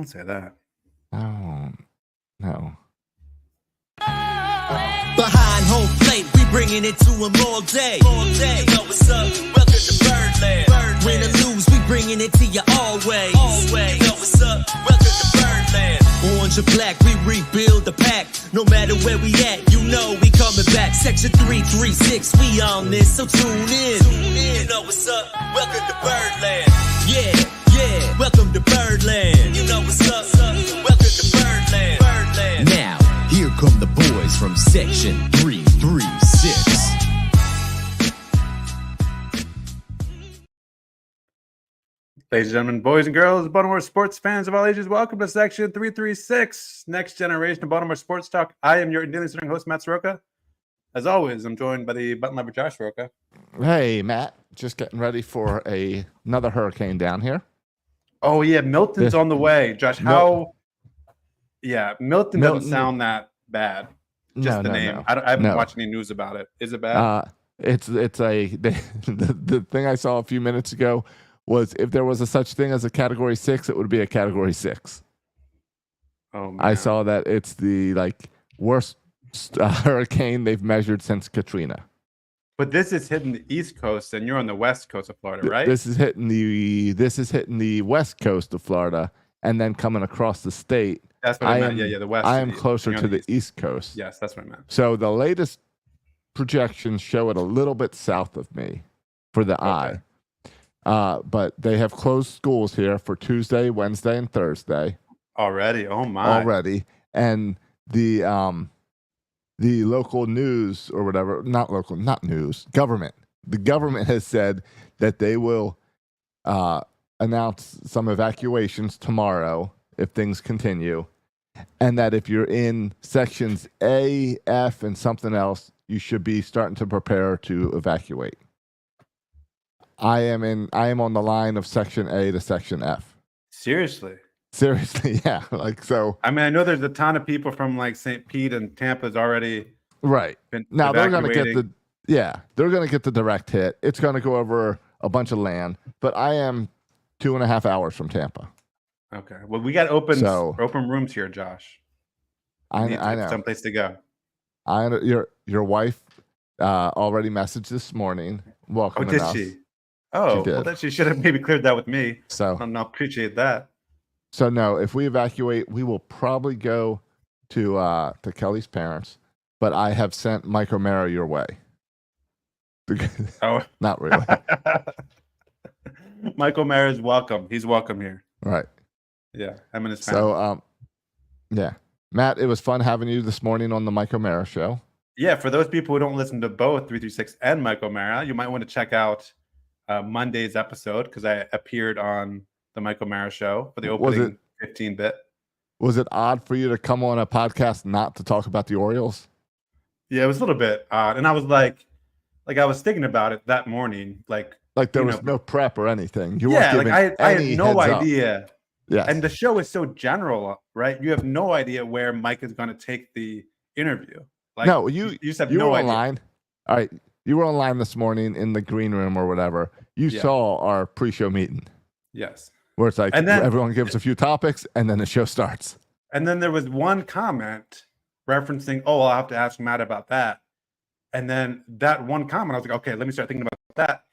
Don't say that. Oh, no. Behind home plate, we bringing it to them all day. All day. You know what's up? Welcome to Birdland. Win or lose, we bringing it to you always. Always. You know what's up? Welcome to Birdland. Orange or black, we rebuild the pack. No matter where we at, you know we coming back. Section 336, we on this, so tune in. You know what's up? Welcome to Birdland. Yeah, yeah. Welcome to Birdland. You know what's up? Welcome to Birdland. Birdland. Now, here come the boys from Section 336. Ladies and gentlemen, boys and girls, Baltimore sports fans of all ages, welcome to Section 336, next generation of Baltimore sports talk. I am your daily starting host, Matt Soroka. As always, I'm joined by the button lever, Josh Soroka. Hey, Matt. Just getting ready for another hurricane down here. Oh, yeah, Milton's on the way. Josh, how... Yeah, Milton doesn't sound that bad. Just the name. No. I haven't watched any news about it. Is it bad? The thing I saw a few minutes ago was if there was a such thing as a Category 6, it would be a Category 6. Oh, man. I saw that it's the worst hurricane they've measured since Katrina. But this is hitting the East Coast, and you're on the West Coast of Florida, right? This is hitting the West Coast of Florida, and then coming across the state. That's what I meant. Yeah, the West. I am closer to the East Coast. Yes, that's what I meant. So the latest projections show it a little bit south of me for the eye. But they have closed schools here for Tuesday, Wednesday, and Thursday. Already? Oh, my. Already. And the local news or whatever, not news, government. The government has said that they will announce some evacuations tomorrow if things continue, and that if you're in sections A, F, and something else, you should be starting to prepare to evacuate. I am on the line of section A to section F. Seriously, yeah. So. I mean, I know there's a ton of people from St. Pete and Tampa's already right now. They're going to get the direct hit. It's going to go over a bunch of land, but I am 2.5 hours from Tampa. Okay. Well, we got open rooms here, Josh. I know. Someplace to go. Your wife already messaged this morning. Welcome. Oh, did she? Oh, she well, she should have maybe cleared that with me. So I appreciate that. So no, if we evacuate, we will probably go to Kelly's parents. But I have sent Mike O'Mara your way. Oh, not really. Mike O'Mara is welcome. He's welcome here. Right. Yeah, I'm in his family. So, yeah. Matt, it was fun having you this morning on the Mike O'Mara show. Yeah, for those people who don't listen to both 336 and Mike O'Mara, you might want to check out Monday's episode because I appeared on the Mike O'Mara show for the opening 15-bit. Was it odd for you to come on a podcast not to talk about the Orioles? Yeah, it was a little bit odd. And I was like I was thinking about it that morning. Like there was no prep or anything. I had no idea. Yeah. And the show is so general, right? You have no idea where Mike is going to take the interview. No, you just have you no were idea. Online. All right. You were online this morning in the green room or whatever. You saw our pre-show meeting. Yes. Where it's and then, everyone gives a few topics and then the show starts. And then there was one comment referencing, I'll have to ask Matt about that. And then that one comment, I was like, okay, let me start thinking about that.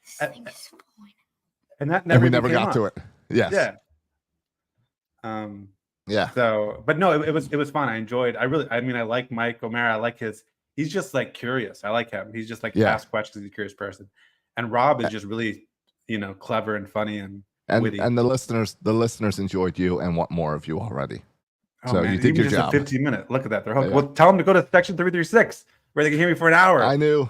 And that never we never got to it. Yes. Yeah. Yeah. So, but no, it was fun. I enjoyed. I like Mike O'Mara. I like he's just curious. I like him. He's just ask questions. He's a curious person. And Rob is just really, clever and funny and witty. And the listeners enjoyed you and want more of you already. Oh, so man. you did your job. 15-minute. Look at that. They're hooked. Well, tell them to go to section 336 where they can hear me for an hour. I knew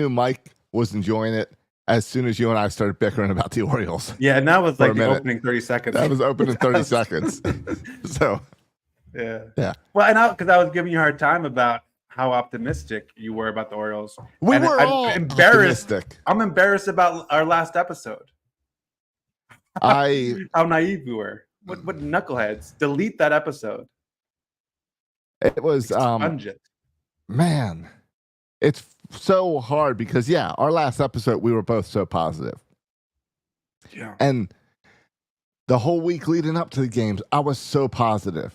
Mike was enjoying it as soon as you and I started bickering about the Orioles. Yeah, and that was the opening 30 seconds. That was opening 30 seconds. So, yeah. Well, because I was giving you a hard time about how optimistic you were about the Orioles. I'm embarrassed. I'm embarrassed about our last episode. How naive we were. What knuckleheads? Delete that episode. It was man. It's so hard because our last episode we were both so positive. Yeah. And the whole week leading up to the games, I was so positive.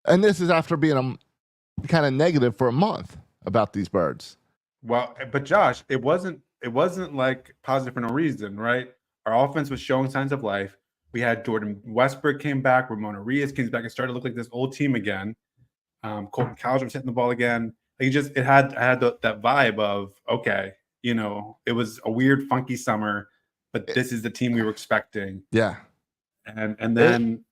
And this is after being kind of negative for a month about these birds. Well, but Josh, it wasn't like positive for no reason, right? Our offense was showing signs of life. We had Jordan Westbrook came back, Ramon Arias came back and started to look like this old team again. Colton Cowser was hitting the ball again. Like it had that vibe of, okay, you know, it was a weird, funky summer, but this is the team we were expecting. Yeah. And then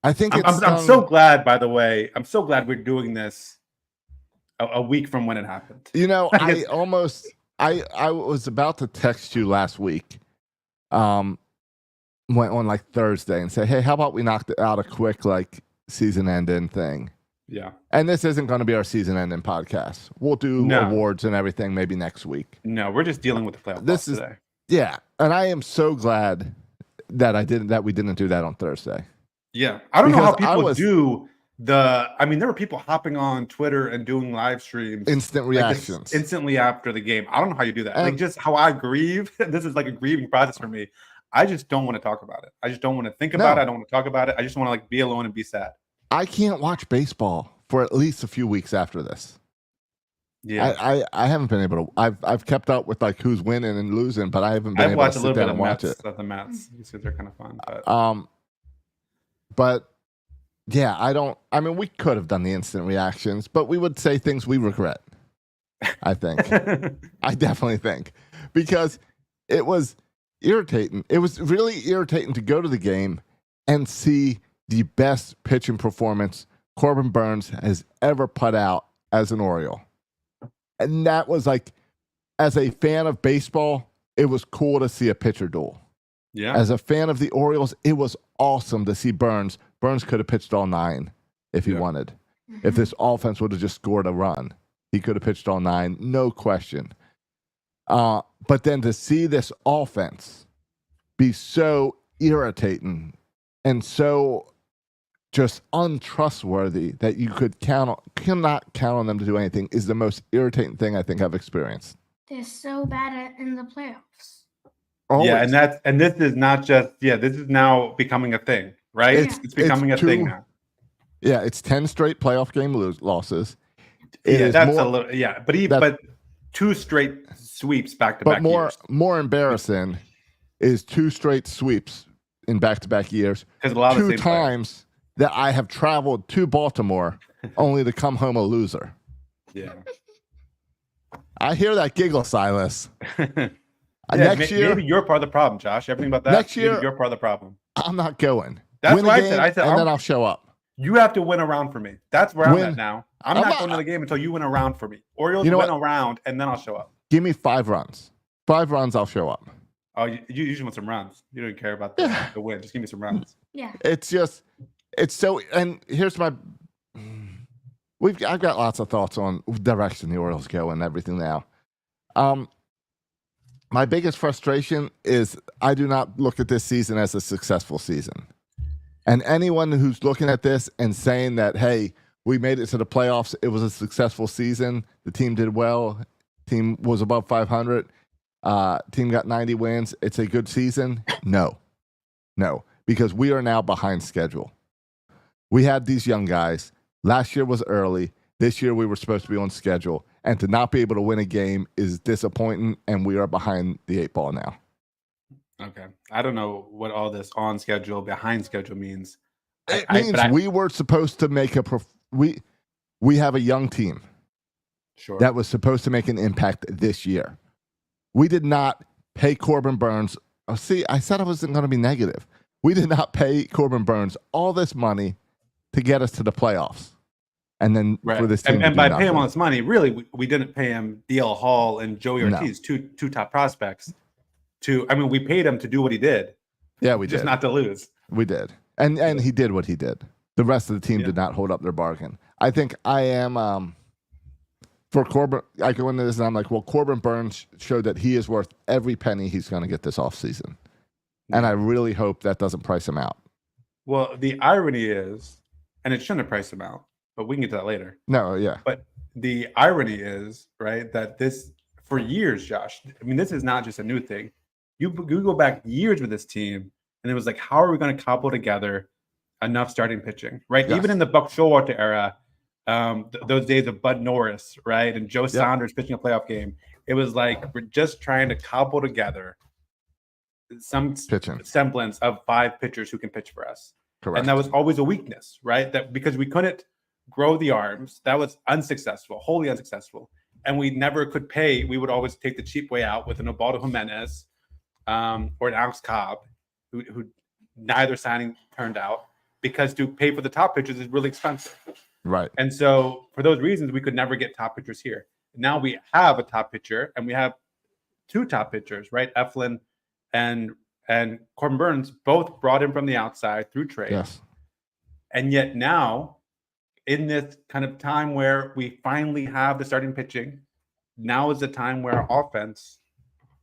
I think I'm so glad, by the way, I'm so glad we're doing this a week from when it happened. You know, I was about to text you last week, went on like Thursday and say, hey, how about we knock out a quick like season ending thing? Yeah. And this isn't going to be our season ending podcast. We'll do awards and everything maybe next week. No, we're just dealing with the playoffs today. Yeah, and I am so glad that we didn't do that on Thursday. Yeah, I don't know how people do I mean, there were people hopping on Twitter and doing live streams, instant reactions, like instantly after the game. I don't know how you do that. Like just how I grieve. This is like a grieving process for me. I just don't want to talk about it. I just don't want to think about it. I don't want to talk about it. I just want to like be alone and be sad. I can't watch baseball for at least a few weeks after this. Yeah, I haven't been able to. I've kept up with like who's winning and losing, but I haven't been able to sit down and watch it. Of the Mets because they're kind of fun. But yeah, I mean, we could have done the instant reactions, but we would say things we regret. I think. I definitely think because it was irritating. It was really irritating to go to the game and see the best pitching performance Corbin Burnes has ever put out as an Oriole. And that was like, as a fan of baseball, it was cool to see a pitcher duel. Yeah. As a fan of the Orioles, it was awesome to see Burnes. Burnes could have pitched all 9 if he wanted. If this offense would have just scored a run, he could have pitched all 9, no question. But then to see this offense be so irritating and so just untrustworthy that you cannot count on them to do anything is the most irritating thing I think I've experienced. They're so bad in the playoffs. Always. Yeah, and this is not just this is now becoming a thing, right? It's becoming a thing now. Yeah, it's 10 straight playoff game losses. But 2 straight sweeps back to back. But more embarrassing is 2 straight sweeps in back to back years. Because a lot of 2 times that I have traveled to Baltimore only to come home a loser. Yeah. I hear that giggle, Silas. Next year, maybe you're part of the problem, Josh. Everything about that. Next year, maybe you're part of the problem. I'm not going. That's what I said. And then I'll show up. You have to win a round for me. That's where I'm at now. I'm not going to the game until you win a round for me. Orioles win a round, and then I'll show up. Give me 5 runs. 5 runs, I'll show up. Oh, you usually want some runs. You don't care about the win. Just give me some runs. Yeah. It's so. And here's my. I've got lots of thoughts on direction the Orioles go and everything now. My biggest frustration is I do not look at this season as a successful season. And anyone who's looking at this and saying that, hey, we made it to the playoffs, it was a successful season, the team did well, team was above 500, team got 90 wins, it's a good season. No, because we are now behind schedule. We had these young guys. Last year was early. This year we were supposed to be on schedule. And to not be able to win a game is disappointing, and we are behind the 8 ball now. Okay. I don't know what all this on schedule, behind schedule means. It means we were supposed to make we have a young team that was supposed to make an impact this year. We did not pay Corbin Burnes. Oh, see, I said I wasn't going to be negative. We did not pay Corbin Burnes all this money to get us to the playoffs. And then for this team and by paying him all this money, really, we didn't pay him DL Hall and Joey Ortiz, two top prospects. We paid him to do what he did. Yeah, we did. Just not to lose. We did. And he did what he did. The rest of the team did not hold up their bargain. I think I am for Corbin. I go into this and I'm like, well, Corbin Burnes showed that he is worth every penny he's going to get this offseason. And I really hope that doesn't price him out. Well, the irony is, and it shouldn't have priced him out, but we can get to that later. No, yeah. But the irony is, right, that this, for years, Josh, I mean, this is not just a new thing. You go back years with this team, and it was like, how are we going to cobble together enough starting pitching, right? Yes. Even in the Buck Showalter era, those days of Bud Norris, right, and Joe Saunders pitching a playoff game, it was like we're just trying to cobble together some Pitching. semblance of 5 pitchers who can pitch for us. Correct. And that was always a weakness, right? That because we couldn't grow the arms, that was unsuccessful, wholly unsuccessful. And we never could pay. We would always take the cheap way out with an Ubaldo Jimenez or an Alex Cobb, who neither signing turned out, because to pay for the top pitchers is really expensive. Right. And so for those reasons, we could never get top pitchers here. Now we have a top pitcher, and we have 2 top pitchers, right? Eflin and Corbin Burns, both brought in from the outside through trade. Yes. And yet now, in this kind of time where we finally have the starting pitching, now is the time where our offense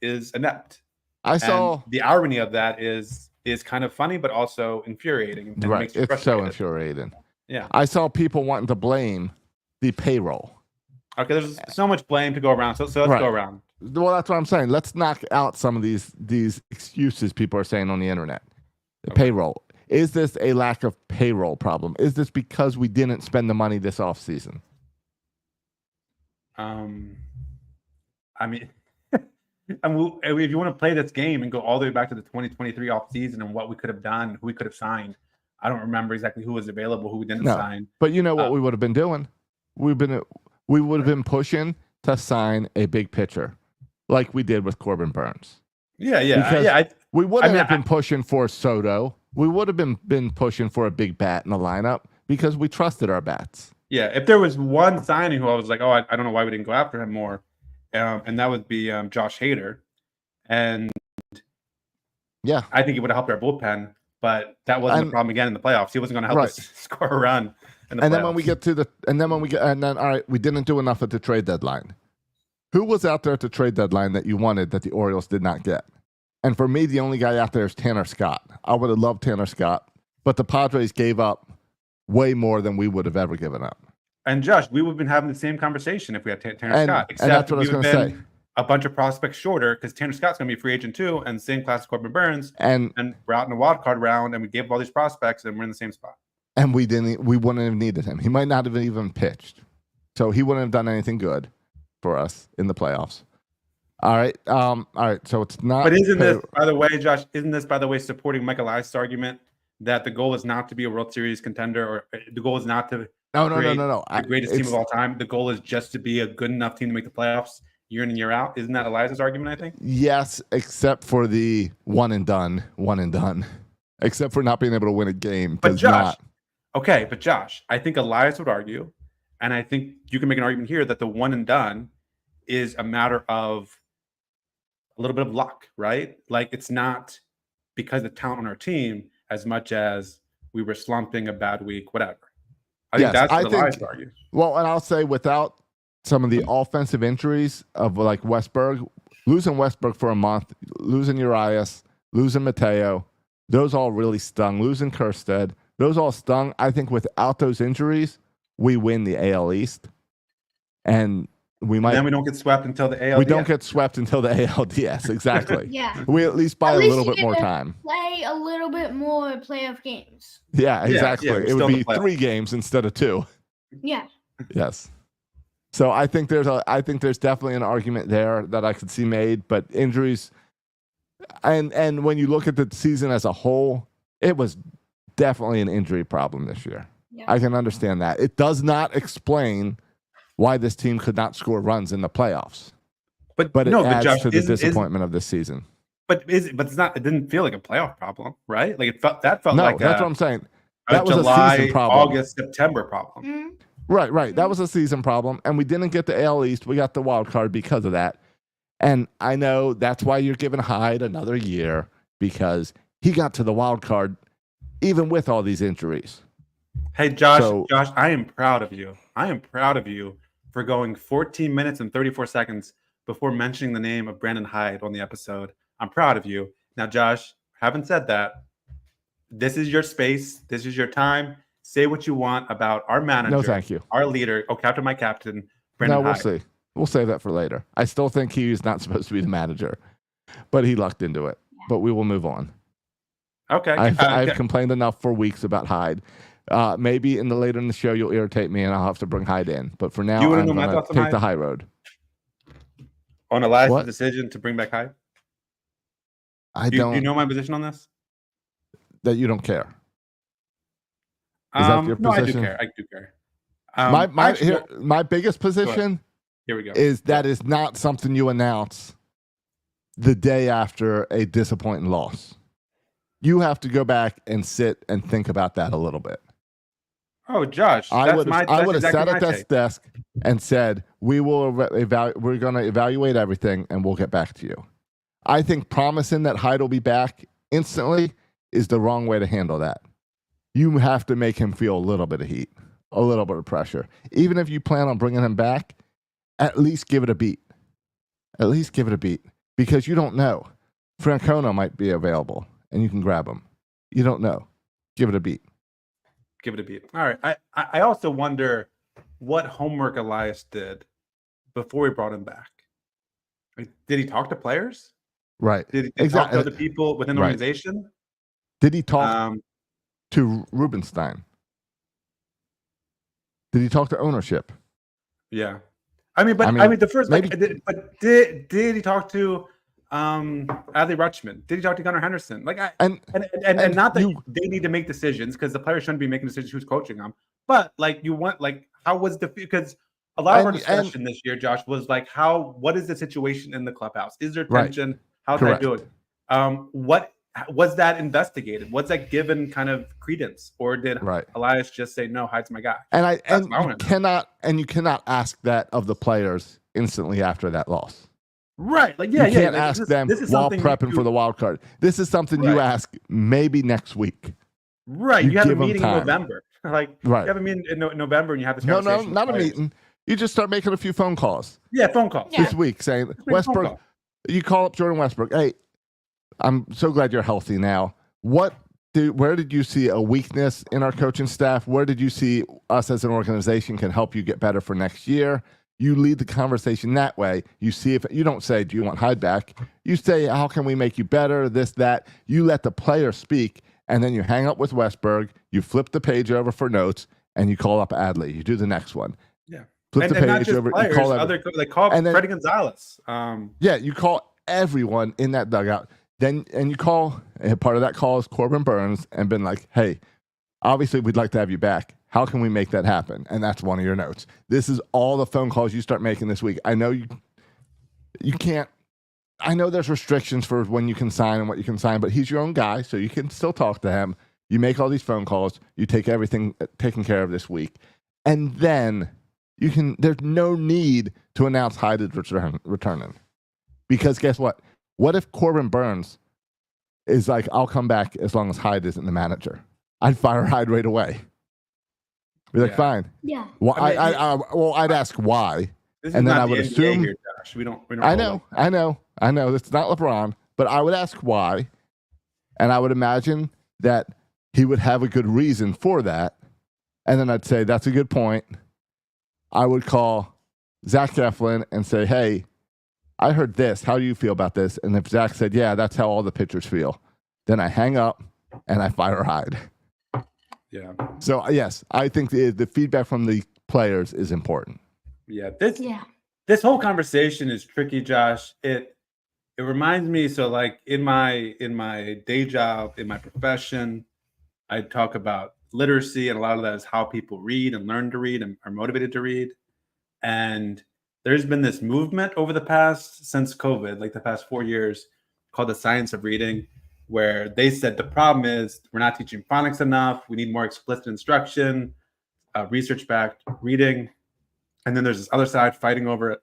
is inept. I saw And the irony of that is kind of funny, but also infuriating. And right. makes you It's so frustrated. infuriating. Yeah. I saw people wanting to blame the payroll. Okay, there's so much blame to go around. So let's Right. go around. Well, that's what I'm saying. Let's knock out some of these excuses people are saying on the internet. The Okay. payroll. Is this a lack of payroll problem? Is this because we didn't spend the money this offseason? I mean, if you want to play this game and go all the way back to the 2023 offseason and what we could have done, who we could have signed, I don't remember exactly who was available, who we didn't No. sign. But you know what we would have been doing? We would have been pushing to sign a big pitcher, like we did with Corbin Burns. Yeah, Because we wouldn't I mean, have been pushing for Soto. We would have been pushing for a big bat in the lineup because we trusted our bats. Yeah, if there was one signing who I was like, oh, I don't know why we didn't go after him more, and that would be Josh Hader. And Yeah. I think he would have helped our bullpen, but that wasn't the problem again in the playoffs. He wasn't going to help us score a run in the playoffs. And then all right, we didn't do enough at the trade deadline. Who was out there at the trade deadline that you wanted that the Orioles did not get? And for me, the only guy out there is Tanner Scott. I would have loved Tanner Scott, but the Padres gave up way more than we would have ever given up. And Josh, we would have been having the same conversation if we had Tanner And- Scott. and that's what I was we would gonna have been a bunch of prospects shorter because Tanner Scott's going to be a free agent too, and same class as Corbin Burns. And we're out in the wild card round, and we gave up all these prospects, and we're in the same spot. we wouldn't have needed him. He might not have even pitched. So he wouldn't have done anything good for us in the playoffs. All right. So it's not. But isn't this, by the way, Josh? Isn't this, by the way, supporting Michael Elias' argument that the goal is not to be a World Series contender, or the goal is not to No. the greatest team of all time? The goal is just to be a good enough team to make the playoffs year in and year out. Isn't that Elias' argument? I think. Yes, except for the one and done. Except for not being able to win a game. But does Josh, not. okay, but Josh, I think Elias would argue, and I think you can make an argument here that the one and done is a matter of a little bit of luck, right? Like it's not because of talent on our team as much as we were slumping a bad week, whatever. I think that's what Elias would argue. Well, and I'll say without some of the offensive injuries of like Westberg, losing Westberg for a month, losing Urias, losing Mateo, those all really stung. Losing Kerstead, those all stung. I think without those injuries, we win the AL East. And we might. And then we don't get swept until the ALDS. We don't get swept until the ALDS. Exactly. Yeah. We at least buy At a least little you bit more get to time. Play a little bit more playoff games. Yeah, exactly. we're It still would in be the playoffs. 3 games instead of 2. Yeah. Yes. So I think there's definitely an argument there that I could see made, but injuries and when you look at the season as a whole, it was definitely an injury problem this year. Yeah. I can understand that. It does not explain why this team could not score runs in the playoffs, But but it no, adds but Josh, to the disappointment of this season. But it's not. It didn't feel like a playoff problem, right? Like it felt No, like that's what I'm saying. That was July, a season problem. August, September problem. Mhm. Right. That was a season problem, and we didn't get the AL East. We got the wild card because of that. And I know that's why you're giving Hyde another year, because he got to the wild card even with all these injuries. Hey, Josh, So- I am proud of you. I am proud of you for going 14 minutes and 34 seconds before mentioning the name of Brandon Hyde on the episode. I'm proud of you. Now, Josh, having said that, this is your space. This is your time. Say what you want about our manager, No, thank you. our leader, captain, my captain, Brandon No, we'll Hyde. see. We'll save that for later. I still think he's not supposed to be the manager, but he lucked into it. But we will move on. Okay. I've complained enough for weeks about Hyde. Maybe later in the show you'll irritate me and I'll have to bring Hyde in. But for now, you wanna I'm know my going thoughts to on take Hyde? the high road. On Elias' What? decision to bring back Hyde? I Do don't. you know my position on this? That you don't care. Is that your No, position? I do care. My biggest position Here we go. is that is not something you announce the day after a disappointing loss. You have to go back and sit and think about that a little bit. Oh, Josh, I would that's have sat exactly at that desk and said, we're going to evaluate everything and we'll get back to you. I think promising that Hyde will be back instantly is the wrong way to handle that. You have to make him feel a little bit of heat, a little bit of pressure. Even if you plan on bringing him back, at least give it a beat. At least give it a beat. Because you don't know. Francona might be available and you can grab him. You don't know. Give it a beat. Give it a beat. All right. I also wonder what homework Elias did before we brought him back. Like, did he talk to players? Right. Did he talk to other people within the organization? Did he talk to Rubenstein? Did he talk to ownership? Yeah. I mean, the first maybe, but did he talk to Adley Rutschman? Did he talk to Gunnar Henderson? Like, and not that they need to make decisions because the players shouldn't be making decisions who's coaching them. But like, you want how was because a lot of our discussion this year, Josh, was like what is the situation in the clubhouse? Is there tension? Right. How's that doing? What was that investigated? Was that given kind of credence, or did Elias just say no? Hyde's my guy. You cannot ask that of the players instantly after that loss. Right. Like, you can't ask them while prepping for the wild card. This is something you ask maybe next week. Right. You have a meeting in November. Like, you have a meeting in November and you have this conversation. No, not a meeting. You just start making a few phone calls. Yeah, phone calls. This week saying, Westbrook, you call up Jordan Westbrook. Hey, I'm so glad you're healthy now. Where did you see a weakness in our coaching staff? Where did you see us as an organization can help you get better for next year? You lead the conversation that way. You see if you don't say, do you want Hyde back? You say, how can we make you better? This, that. You let the player speak, and then you hang up with Westberg. You flip the page over for notes, and you call up Adley. You do the next one. Yeah. Flip the page over. Players, you call Freddie Gonzalez. You call everyone in that dugout. And you call, and part of that call is Corbin Burns, and been like, hey, obviously we'd like to have you back. How can we make that happen? And that's one of your notes. This is all the phone calls you start making this week. I know you can't. I know there's restrictions for when you can sign and what you can sign, but he's your own guy, so you can still talk to him. You make all these phone calls. You take everything taken care of this week. And then you can. There's no need to announce Hyde is returning. Because guess what? What if Corbin Burns is like, I'll come back as long as Hyde isn't the manager? I'd fire Hyde right away. Be like, fine. Yeah. Well, I'd ask why, and then I would assume. Here, Josh. We don't. I know. It's not LeBron, but I would ask why, and I would imagine that he would have a good reason for that, and then I'd say that's a good point. I would call Zach Eflin and say, hey, I heard this. How do you feel about this? And if Zach said, yeah, that's how all the pitchers feel, then I hang up and I fire Hyde. Yeah. So, yes, I think the feedback from the players is important. Yeah. This whole conversation is tricky, Josh. It reminds me, so like in my day job, in my profession, I talk about literacy, and a lot of that is how people read and learn to read and are motivated to read. And there's been this movement over since COVID, like the past 4 years, called the science of reading, where they said the problem is we're not teaching phonics enough. We need more explicit instruction, research-backed reading. And then there's this other side fighting over it.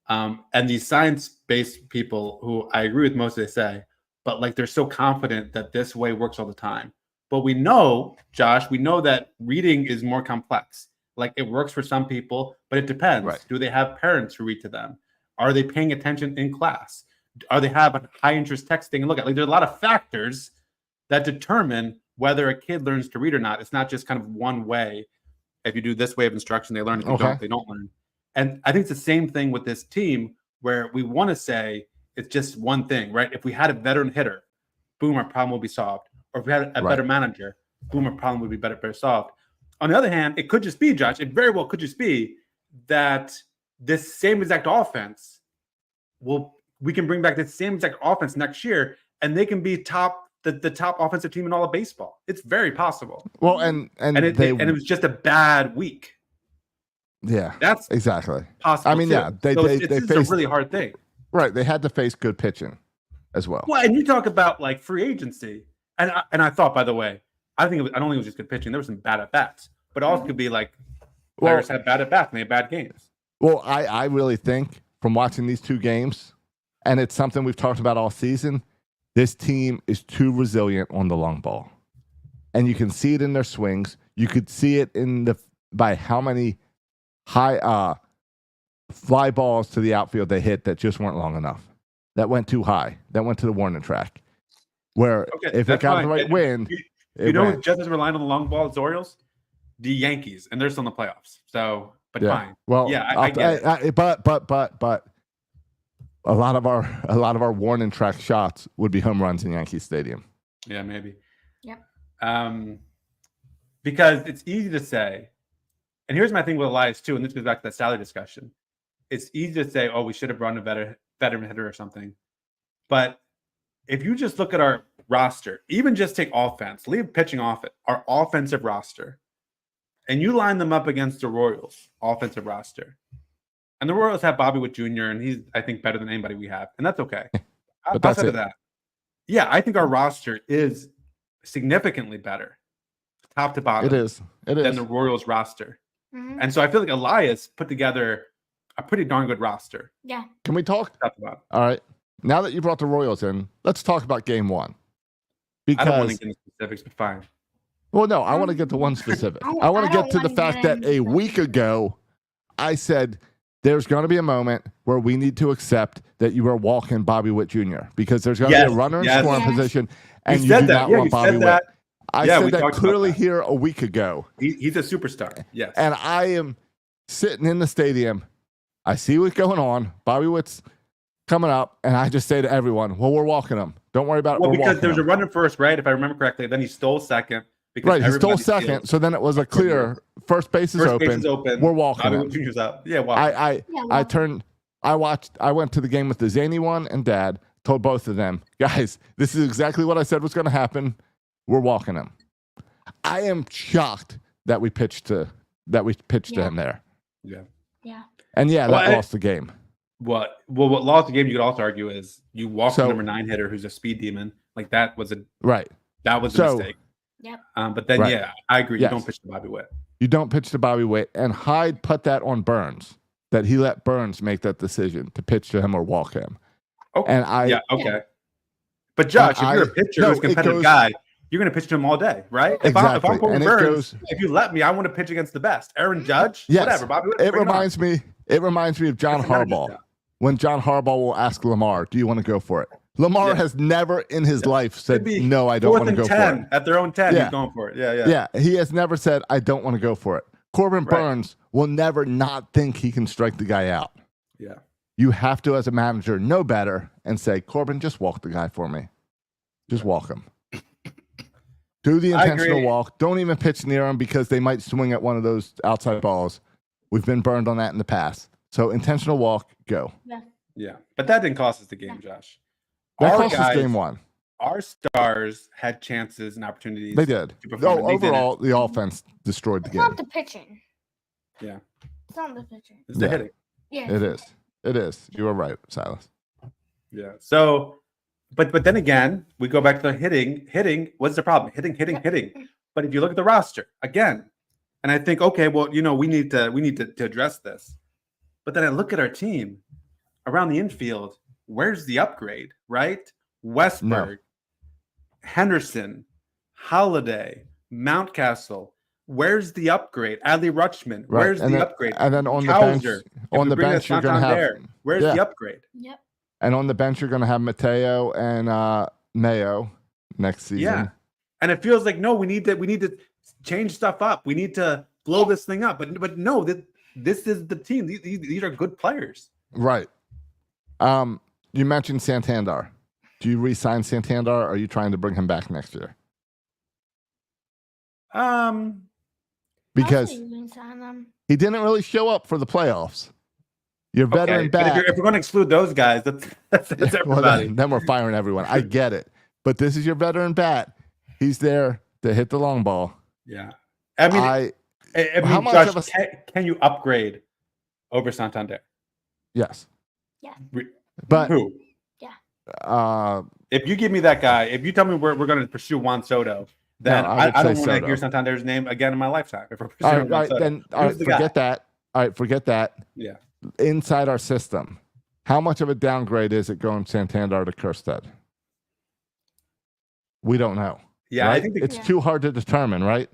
And these science-based people who I agree with most of they say, but like they're so confident that this way works all the time. But we know, Josh, that reading is more complex. Like it works for some people, but it depends. Right. Do they have parents who read to them? Are they paying attention in class? Are they having high interest texting? And look at there's a lot of factors that determine whether a kid learns to read or not. It's not just kind of one way. If you do this way of instruction, they learn. If you don't, they don't learn. And I think it's the same thing with this team where we want to say it's just one thing, right? If we had a veteran hitter, boom, our problem will be solved. or if we had a Right. better manager, Boomer problem would be better solved. On the other hand, it could just be, Josh, it very well could just be that this same exact offense we can bring back the same exact offense next year, and they can be the top offensive team in all of baseball. It's very possible. Well, and it was just a bad week. Yeah, that's exactly possible. I mean, too. yeah, they it's faced a really hard thing. Right, they had to face good pitching as well. Well, and you talk about like free agency, and I thought, by the way, I don't think it was just good pitching. There were some bad at bats, but it also could be like players had bad at bats and they had bad games. Well, I really think from watching these two games, and it's something we've talked about all season, this team is too resilient on the long ball. And you can see it in their swings. You could see it by how many high fly balls to the outfield they hit that just weren't long enough. That went too high. That went to the warning track. Where if it got the right wind, you know who just is relying on the long ball? It's Orioles, the Yankees, and they're still in the playoffs. So, but fine. Well, yeah, I get it. But a lot of our warning track shots would be home runs in Yankee Stadium. Yeah, maybe. Yep. Because it's easy to say, and here's my thing with Elias too, and this goes back to that salary discussion. It's easy to say, oh, we should have run a veteran hitter or something. But if you just look at our roster, even just take offense, leave pitching off it, our offensive roster, and you line them up against the Royals offensive roster, and the Royals have Bobby Witt Jr., and he's, I think, better than anybody we have, and that's okay. But that's outside it. of that, yeah, I think our roster is significantly better, top to bottom. It is than the Royals roster. Mhm. And so I feel like Elias put together a pretty darn good roster. Yeah. Can we talk? All right. Now that you brought the Royals in, let's talk about game one. I don't want to Because, get into specifics, but fine. well, no, I want to get to one specific. I want to I get to don't the wanna fact get that a into week ago, I said there's going to be a moment where we need to accept that you are walking Bobby Witt Jr. because there's going to be a runner in scoring Yes. position, and you said do that. not Yeah, want you Bobby said Witt. that. I Yeah, we said that talked about clearly that. here a week ago. He's a superstar. Yes. And I am sitting in the stadium. I see what's going on. Bobby Witt's coming up, and I just say to everyone, well, we're walking him. Don't worry about it. well, We're because walking there was him. a runner first, right? If I remember correctly. Then he stole second. Because Right, he stole everybody second. steals. So then it was a clear first base is First open. base is open. We're walking Bobby him. Witt Jr.'s up. Yeah, wow. I went to the game with the Zany one and Dad, told both of them, guys, this is exactly what I said was going to happen. We're walking him. I am shocked that we pitched to him there. Yeah. Yeah. And yeah, Well, that lost the game. What lost the game, you could also argue, is you walked So- the number 9 hitter who's a speed demon. Like that was a Right. mistake. Yep. But then, Right. yeah, I agree. Yes. You don't pitch to Bobby Witt. You don't pitch to Bobby Witt. And Hyde put that on Burns, that he let Burns make that decision to pitch to him or walk him. Okay. And I Yeah, okay. But Josh, if you're a pitcher who's a competitive guy, you're going to pitch to him all day, right? If I'm Exactly. pulling And it Burns, goes- if you let me, I want to pitch against the best. Aaron Judge, Yes. whatever. Bobby Witt, It bring reminds me of John That's another good Harbaugh. job. When John Harbaugh will ask Lamar, do you want to go for it? Lamar Yeah. has never in his life said, It'd be no, I don't want to go 4th for and it. 10 at their own 10. Yeah. He's going for it. Yeah, yeah. Yeah, he has never said, I don't want to go for it. Corbin Right. Burns will never not think he can strike the guy out. Yeah. You have to, as a manager, know better and say, Corbin, just walk the guy for me. Just walk him. Do the I intentional agree. walk. Don't even pitch near him because they might swing at one of those outside balls. We've been burned on that in the past. So intentional walk, go. Yeah. But that didn't cost us the game, Josh. That Our cost us guys- game one. Our stars had chances and opportunities. They did. to perform, No, and they didn't. overall, the offense destroyed the It's game. not the pitching. Yeah. It's not the pitching. It's the Yeah. hitting. Yeah. It is. It is. You were right, Silas. Yeah. So, but then again, we go back to the hitting. Hitting, what's the problem? Hitting. But if you look at the roster again, and I think, okay, well, we need to address this. But then I look at our team around the infield. Where's the upgrade? Right? Westberg, Henderson, Holiday, Mountcastle. Where's the upgrade? Adley Rutschman. Right. Where's And the then- upgrade? And then on the Hauser. bench, on the bench, you're going to have. Where's Yeah. the upgrade? Yep. And on the bench, you're going to have Mateo and Mayo next season. Yeah. And it feels like, no, we need to change stuff up. We need to blow this thing up. But no, this is the team. These are good players. Right. You mentioned Santander. Do you re-sign Santander, or are you trying to bring him back next year? Because Also, you can sign them. he didn't really show up for the playoffs. Your veteran okay, but bat. if we're going to exclude those guys, that's Well, everybody. then we're firing everyone. I get it. But this is your veteran bat. He's there to hit the long ball. Yeah. I mean, how much Josh, of a- can you upgrade over Santander? Yes. Yeah. But Who? If you give me that guy, if you tell me we're going to pursue Juan Soto, then No, I would I don't say want to Soto. hear Santander's name again in my lifetime. If we're all pursuing right, Juan Soto, then all right, who's the forget guy? that. All right, forget that. Yeah. Inside our system, how much of a downgrade is it going Santander to Kerstead? We don't know. Yeah, right? I think it's Yeah. too hard to determine, right?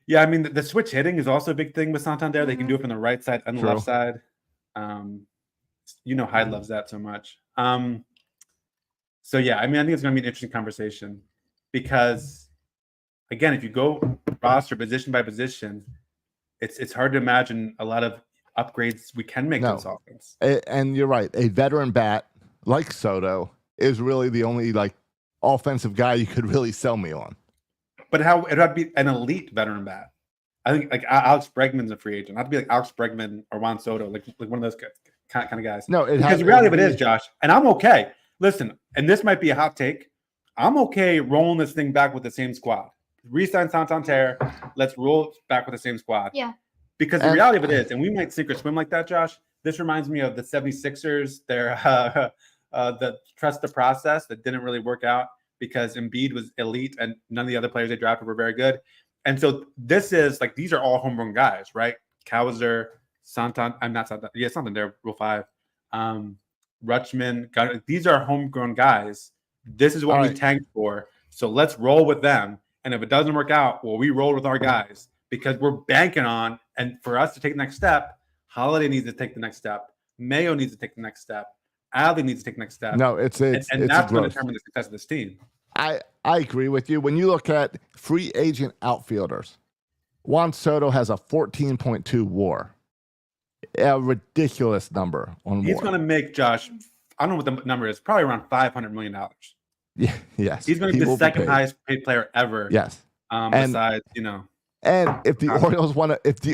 Yeah, I mean the switch hitting is also a big thing with Santander. They can do it from the right side and the True. left side. Hyde loves that so much. So yeah, I mean, I think it's going to be an interesting conversation because, again, if you go roster position by position, it's hard to imagine a lot of upgrades we can make to No. this offense. And you're right. A veteran bat like Soto is really the only like offensive guy you could really sell me on. But it would have to be an elite veteran bat. I think like Alex Bregman's a free agent. Not to be like Alex Bregman or Juan Soto, like one of those kind of guys. No, because the reality of it is, Josh, and I'm okay. Listen, and this might be a hot take. I'm okay rolling this thing back with the same squad. Resign Santander. Let's roll it back with the same squad. Yeah. Because the reality of it is, and we might sink or swim like that, Josh. This reminds me of the 76ers, their the trust the process that didn't really work out because Embiid was elite and none of the other players they drafted were very good. And so this is like, these are all homegrown guys, right? Cowser, Santander, I'm not Santander. Yeah, Santander, Rule 5. Rutschman, these are homegrown guys. This is what we tanked for. So let's roll with them. And if it doesn't work out, well, we roll with our guys because we're banking on, and for us to take the next step, Holiday needs to take the next step. Mayo needs to take the next step. Adley needs to take the next step. No, it's and it's that's going to growth. determine the success of this team. I agree with you. When you look at free agent outfielders, Juan Soto has a 14.2 WAR, a ridiculous number on He's WAR. going to make, Josh, I don't know what the number is, probably around $500 million. Yeah, yes, He's going to be the second highest paid player ever. Yes, besides, And if the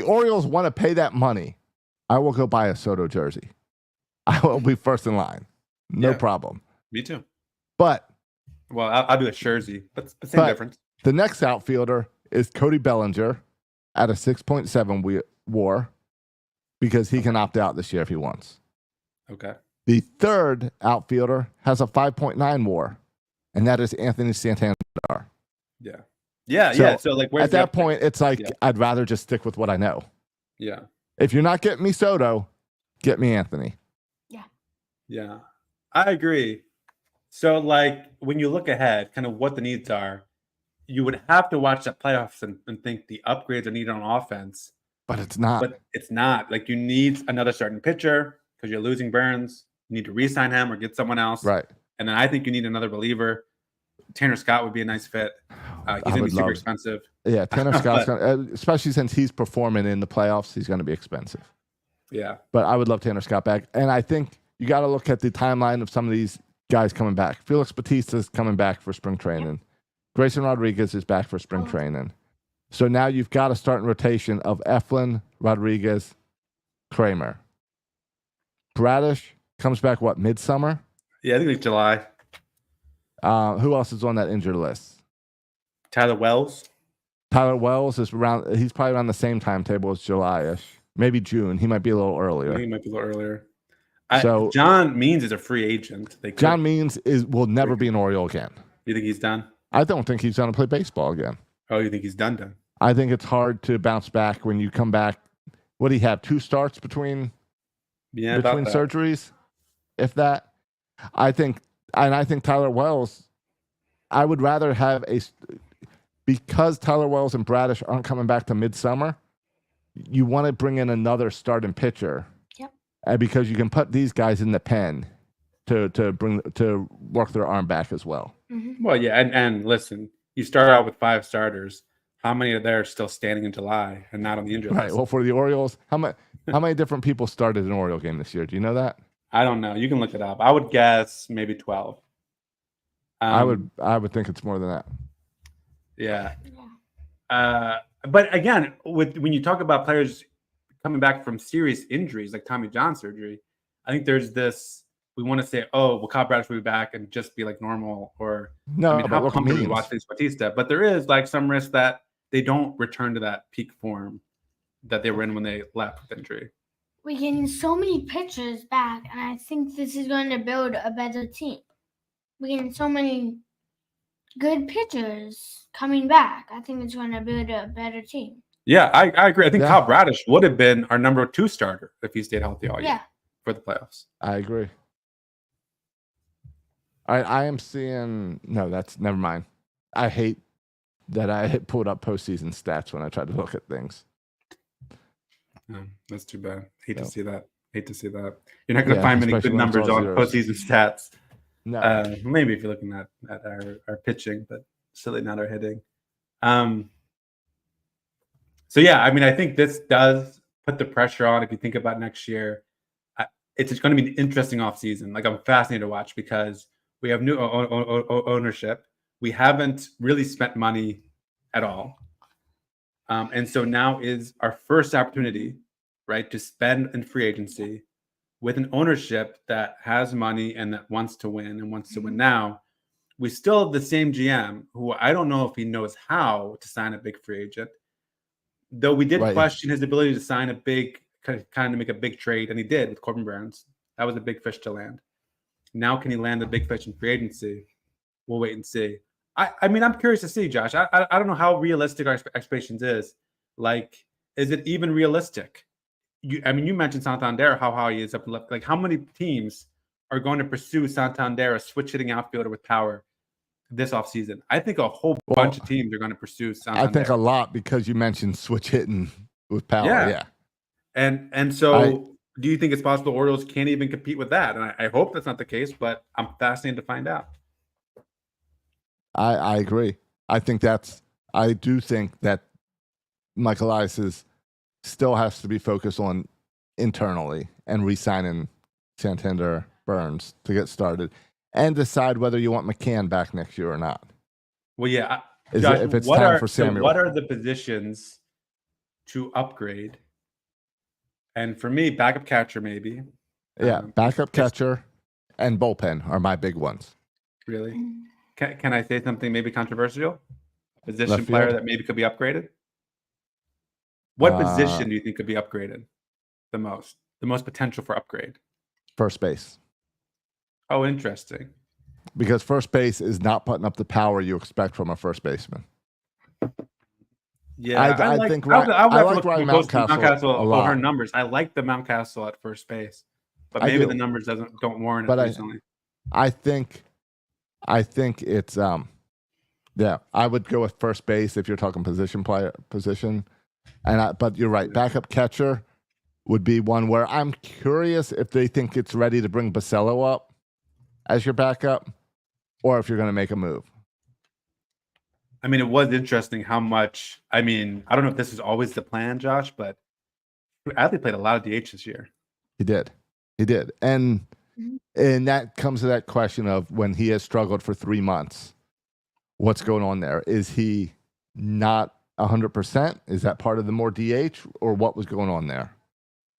Orioles want to pay that money, I will go buy a Soto jersey. I will be first in line, no problem. Me too. But well, I'll do a jersey, but the same difference. The next outfielder is Cody Bellinger at a 6.7 WAR because he can opt out this year if he wants. Okay. The third outfielder has a 5.9 WAR, and that is Anthony Santander. Yeah. So like, where's at that point, it's like I'd rather just stick with what I know. Yeah. If you're not getting me Soto, get me Anthony. Yeah, I agree. So, like, when you look ahead, kind of what the needs are, you would have to watch the playoffs and think the upgrades are needed on offense. But it's not. But it's not. Like, you need another starting pitcher because you're losing Burns. You need to re-sign him or get someone else. Right. And then I think you need another reliever. Tanner Scott would be a nice fit. He's going to be super expensive. Yeah, Tanner Scott's going to, especially since he's performing in the playoffs, he's going to be expensive. Yeah. But I would love Tanner Scott back. And I think you got to look at the timeline of some of these guys coming back. Felix Bautista's coming back for spring training. Grayson Rodriguez is back for spring training. So now you've got a starting rotation of Eflin, Rodriguez, Kramer. Bradish comes back, what, midsummer? Yeah, I think it's July. Who else is on that injured list? Tyler Wells. Tyler Wells is around, he's probably around the same timetable as July-ish. Maybe June. He might be a little earlier. I think he might be a little earlier. So John Means is a free agent. John Means will never be an Oriole again. You think he's done? I don't think he's going to play baseball again. Oh, you think he's done? I think it's hard to bounce back when you come back. What do you have? 2 starts between surgeries, if that. I think Tyler Wells. I would rather have because Tyler Wells and Bradish aren't coming back to midsummer. You want to bring in another starting pitcher. And because you can put these guys in the pen to work their arm back as well. Mm-hmm. Well, yeah, and listen, you start out with 5 starters. How many are there still standing in July and not on the injury list? Right. Well, for the Orioles, how many different people started an Oriole game this year? Do you know that? I don't know. You can look it up. I would guess maybe 12. I would think it's more than that. Yeah. But again, when you talk about players coming back from serious injuries like Tommy John surgery, I think there's this. We want to say, oh, well, Kyle Bradish will be back and just be like normal, or No, I mean, but how look at pumped are we to memes. watch Felix Bautista? But there is like some risk that they don't return to that peak form that they were in when they left with injury. We're getting so many pitchers back, and I think this is going to build a better team. We're getting so many good pitchers coming back. I think it's going to build a better team. Yeah, I agree. I think Yeah. Kyle Bradish would have been our number 2 starter if he stayed healthy all year Yeah. for the playoffs. I agree. I am seeing. No, that's never mind. I hate that I had pulled up postseason stats when I tried to look at things. That's too bad. Hate No. to see that. Hate to see that. You're not going to Yeah, find many especially good when it's numbers all on zeros. postseason stats. No, Maybe if you're looking at our pitching, but certainly not our hitting. So yeah, I mean, I think this does put the pressure on. If you think about next year, it's going to be an interesting offseason. Like I'm fascinated to watch because we have new ownership. We haven't really spent money at all, and so now is our first opportunity, right, to spend in free agency with an ownership that has money and that wants to win and wants to win now. We still have the same GM who I don't know if he knows how to sign a big free agent. Though we did Right. question his ability to sign a big, kind of make a big trade, and he did with Corbin Burns. That was a big fish to land. Now, can he land a big fish in free agency? We'll wait and see. I mean, I'm curious to see, Josh. I don't know how realistic our expectations is. Like, is it even realistic? You mentioned Santander, how high he is up left. Like, how many teams are going to pursue Santander, a switch hitting outfielder with power, this offseason? I think a whole bunch of teams are going to pursue Santander. I think a lot because you mentioned switch hitting with power. Yeah. And so do you think it's possible Orioles can't even compete with that? And I hope that's not the case, but I'm fascinated to find out. I agree. I do think that Michael Elias still has to be focused on internally and re-signing Santander Burns to get started and decide whether you want McCann back next year or not. Well, yeah. Josh, if it's time for Samuel. So what are the positions to upgrade? And for me, backup catcher maybe. Yeah, backup catcher and bullpen are my big ones. Really? Can I say something maybe controversial? A position Left player field? that maybe could be upgraded? What position do you think could be upgraded the most? The most potential for upgrade? First base. Oh, interesting. Because first base is not putting up the power you expect from a first baseman. Yeah, I think I like Ryan Mountcastle a lot. over numbers. I like the Mountcastle at first base, but maybe the numbers don't warrant it recently. I think it's yeah. I would go with first base if you're talking position. But you're right. Backup catcher would be one where I'm curious if they think it's ready to bring Basello up as your backup, or if you're going to make a move. I mean, it was interesting how much. I mean, I don't know if this is always the plan, Josh, but Adley played a lot of DH this year. He did, and that comes to that question of when he has struggled for 3 months. What's going on there? Is he not 100%? Is that part of the more DH, or what was going on there,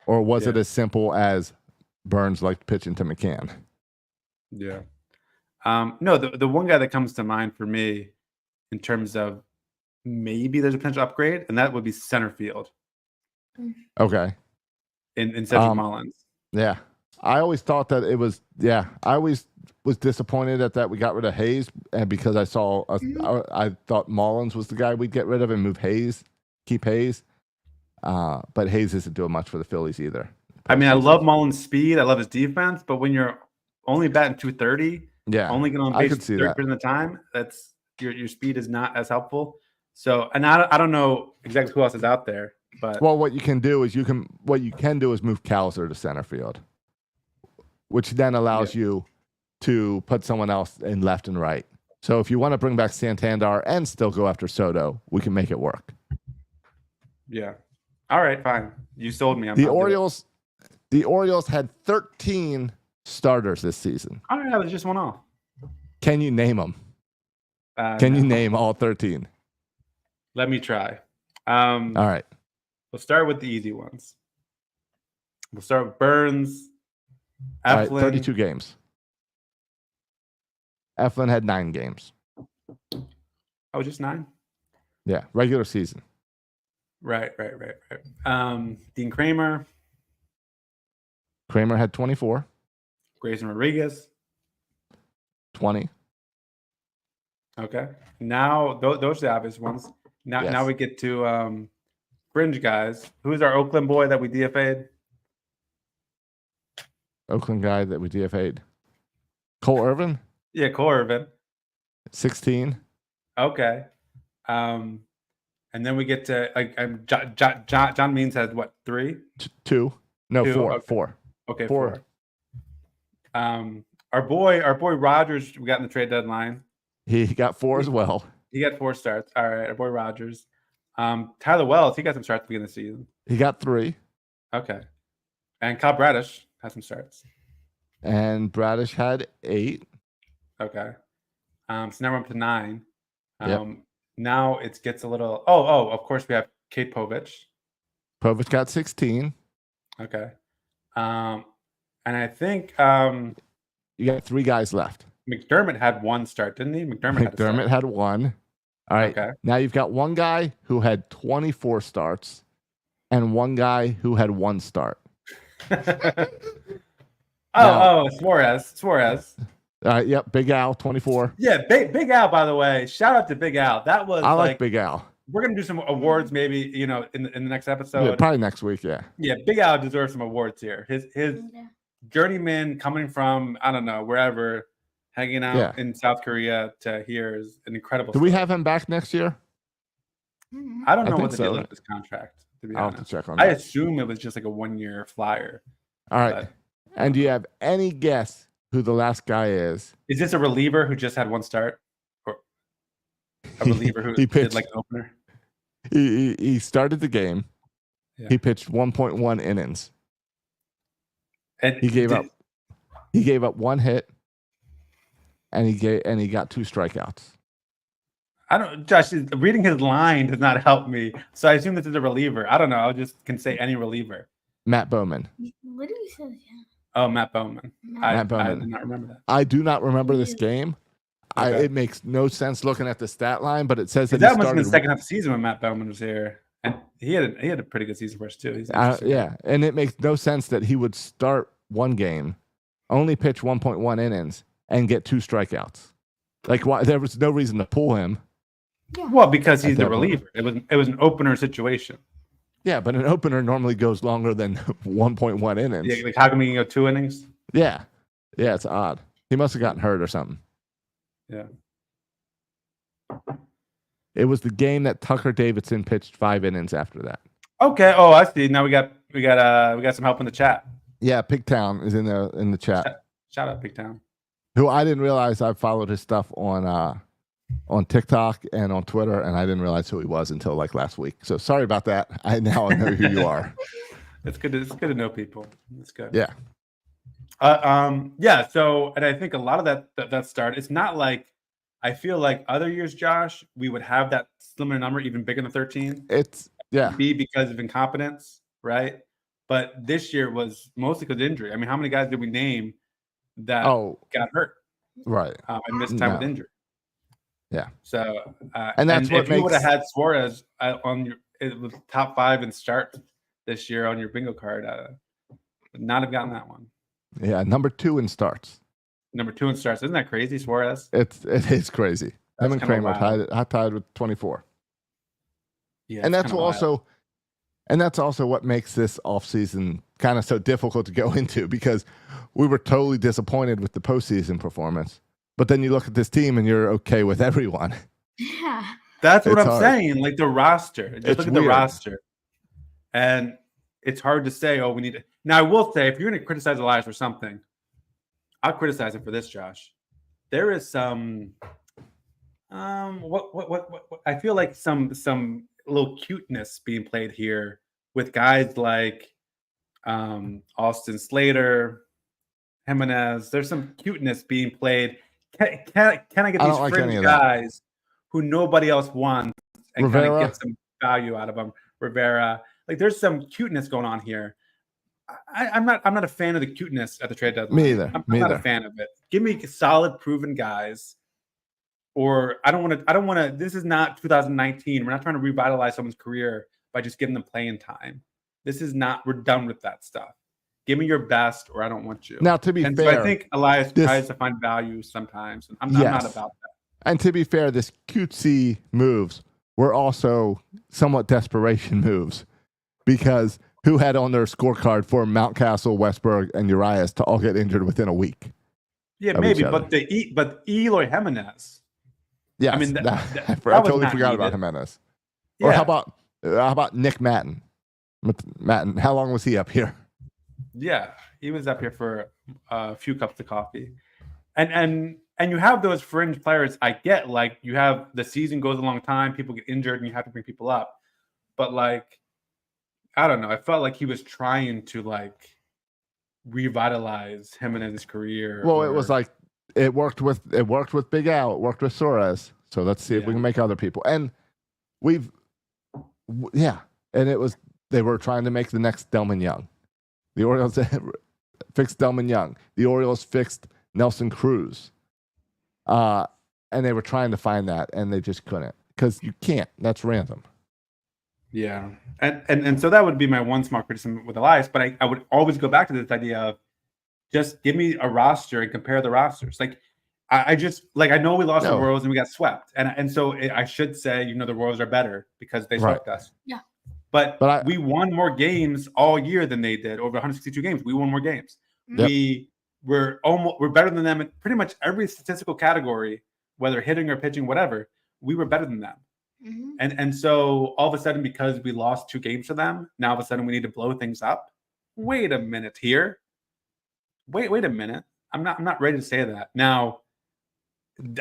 or was it as simple as Burns liked pitching to McCann? Yeah. No, the one guy that comes to mind for me in terms of maybe there's a potential upgrade, and that would be center field. Okay. In Cedric Mullins. Yeah. I always thought that it was, I always was disappointed that we got rid of Hayes, and because I thought Mullins was the guy we'd get rid of and keep Hayes. But Hayes isn't doing much for the Phillies either. I mean, I love Mullins' speed. I love his defense, but when you're only batting .230, only getting on base 30% of the time, that's your speed is not as helpful. So, and I don't know exactly who else is out there, but what you can do is move Cowser to center field, which then allows you to put someone else in left and right. So if you want to bring back Santander and still go after Soto, we can make it work. Yeah. All right, fine. You sold me. The Orioles had 13 starters this season. All right, that was just one off. Can you name them? Can you name all 13? Let me try. All right. We'll start with the easy ones. We'll start with Burns. All right. Eflin. 32 games. Eflin had 9 games. Oh, just 9? Yeah. Regular season. Right. Dean Kramer. Kramer had 24. Grayson Rodriguez. 20. Okay. Now, those are the obvious ones. Now, Yes. now we get to fringe guys. Who's our Oakland boy that we DFA'd? Oakland guy that we DFA'd. Cole Irvin. Yeah, Cole Irvin. 16. Okay. And then we get to John Means has what, 3? 2. No, 2, 4. okay. 4. Okay, 4. 4. Our boy Rogers, we got in the trade deadline. He got 4 as well. He got 4 starts. All right, our boy Rogers. Tyler Wells, he got some starts at the beginning of the season. He got 3. Okay. And Kyle Bradish has some starts. And Bradish had 8. Okay. So now we're up to 9. Yep. Now it gets a little. Oh, of course we have Kate Povich. Povich got 16. Okay. And I think You got 3 guys left. McDermott had 1 start, didn't he? McDermott had 1. All right. Okay. Now you've got one guy who had 24 starts and one guy who had 1 start. Suarez. All right. Yep. Big Al, 24. Yeah, Big Al, by the way. Shout out to Big Al. That was I like Big Al. We're gonna do some awards maybe, in the next episode. Yeah, probably next week. Yeah. Yeah, Big Al deserves some awards here. His journeyman coming from, I don't know, wherever, hanging out in South Korea to here is an incredible Do we have him back next year? I don't know I what the think deal so. is with his contract, to be I'll have honest. to check on I that. assume it was just like a 1-year flyer. All right. But And do you have any guess who the last guy is? is this a reliever who just had 1 start? Or a reliever who He did pitched. like an opener? He started the game. Yeah. He pitched 1.1 innings. And He gave up 1 hit, and he got 2 strikeouts. Josh, reading his line does not help me. So I assume this is a reliever. I don't know. I just can say any reliever. Matt Bowman. What did he say? Yeah. Oh, Matt Bowman. Matt Bowman. I did not remember that. I do not remember this game. Okay. It makes no sense looking at the stat line, but it says that That he must have been started. the second half of the season when Matt Bowman was here, and he had a pretty good season for us too. He's interesting. Yeah, and it makes no sense that he would start 1 game, only pitch 1.1 innings, and get 2 strikeouts. Like, why? There was no reason to pull him. Yeah. Well, because he's At the that point. reliever. It was an opener situation. Yeah, but an opener normally goes longer than 1.1 innings. Yeah, like how come he can go 2 innings? Yeah, it's odd. He must have gotten hurt or something. Yeah. It was the game that Tucker Davidson pitched 5 innings after that. Okay. Oh, I see. Now we got some help in the chat. Yeah, Pigtown is in the chat. Shout out Big Town. Who I didn't realize I followed his stuff on TikTok and on Twitter, and I didn't realize who he was until like last week. So sorry about that. Now I know who you are. It's good to know people. It's good. Yeah. Yeah. So, and I think a lot of that start. It's not like I feel like other years, Josh, we would have that similar number, even bigger than 13. It's be because of incompetence, right? But this year was mostly because of injury. I mean, how many guys did we name that got hurt? Right. And missed time with injury. Yeah. So, and that's what if you would have had Suarez on it was top 5 in starts this year on your bingo card, would not have gotten that one. Yeah, number 2 in starts. Number 2 in starts. Isn't that crazy, Suarez? It is crazy. Him and Kramer tied with 24. Yeah, and that's also what makes this offseason kind of so difficult to go into, because we were totally disappointed with the postseason performance. But then you look at this team and you're okay with everyone. Yeah. That's what It's I'm hard. saying. Like the roster. Just It's look at the weird. roster. And it's hard to say, oh, we need to. Now, I will say, if you're going to criticize Elias for something, I'll criticize him for this, Josh. There is some, what I feel like some little cuteness being played here with guys like Austin Slater, Jimenez. There's some cuteness being played. Can I get these like any fringe of that. guys who nobody else wants and kind of Rivera. get some value out of them. Rivera, like there's some cuteness going on here. I'm not a fan of the cuteness at the trade deadline. Me either. I'm Me not either. a fan of it. Give me solid, proven guys. Or I don't want to. This is not 2019. We're not trying to revitalize someone's career by just giving them playing time. This is not. We're done with that stuff. Give me your best, or I don't want you. Now, to be and fair, so I think Elias tries to find value sometimes. And I'm not about that. And to be fair, this cutesy moves were also somewhat desperation moves, because who had on their scorecard for Mountcastle, Westberg, and Urias to all get injured within a week? Yeah, maybe, but Eloy Jimenez. Yes, I mean, I totally forgot about Jimenez. Yeah. Or how about Nick Matten? Matten, how long was he up here? Yeah, he was up here for a few cups of coffee, and you have those fringe players. I get, like, you have the season goes a long time, people get injured, and you have to bring people up. But like, I don't know. I felt like he was trying to like revitalize him in his career. Well, it was like it worked with Big Al, it worked with Suarez. So let's see if we can make other people. And and it was they were trying to make the next Delman Young. The Orioles fixed Delman Young. The Orioles fixed Nelson Cruz. And they were trying to find that, and they just couldn't, because you can't. That's random. Yeah. And so that would be my one small criticism with Elias, but I would always go back to this idea of just give me a roster and compare the rosters. Like, I just, like, I know we lost the Royals and we got swept. And so I should say, the Royals are better because they swept us. Yeah. But we won more games all year than they did. Over 162 games, we won more games. Yep. We're better than them in pretty much every statistical category, whether hitting or pitching, whatever. We were better than them. Mm-hmm. And so all of a sudden, because we lost 2 games to them, now all of a sudden we need to blow things up. Wait a minute here. Wait a minute. I'm not ready to say that. Now,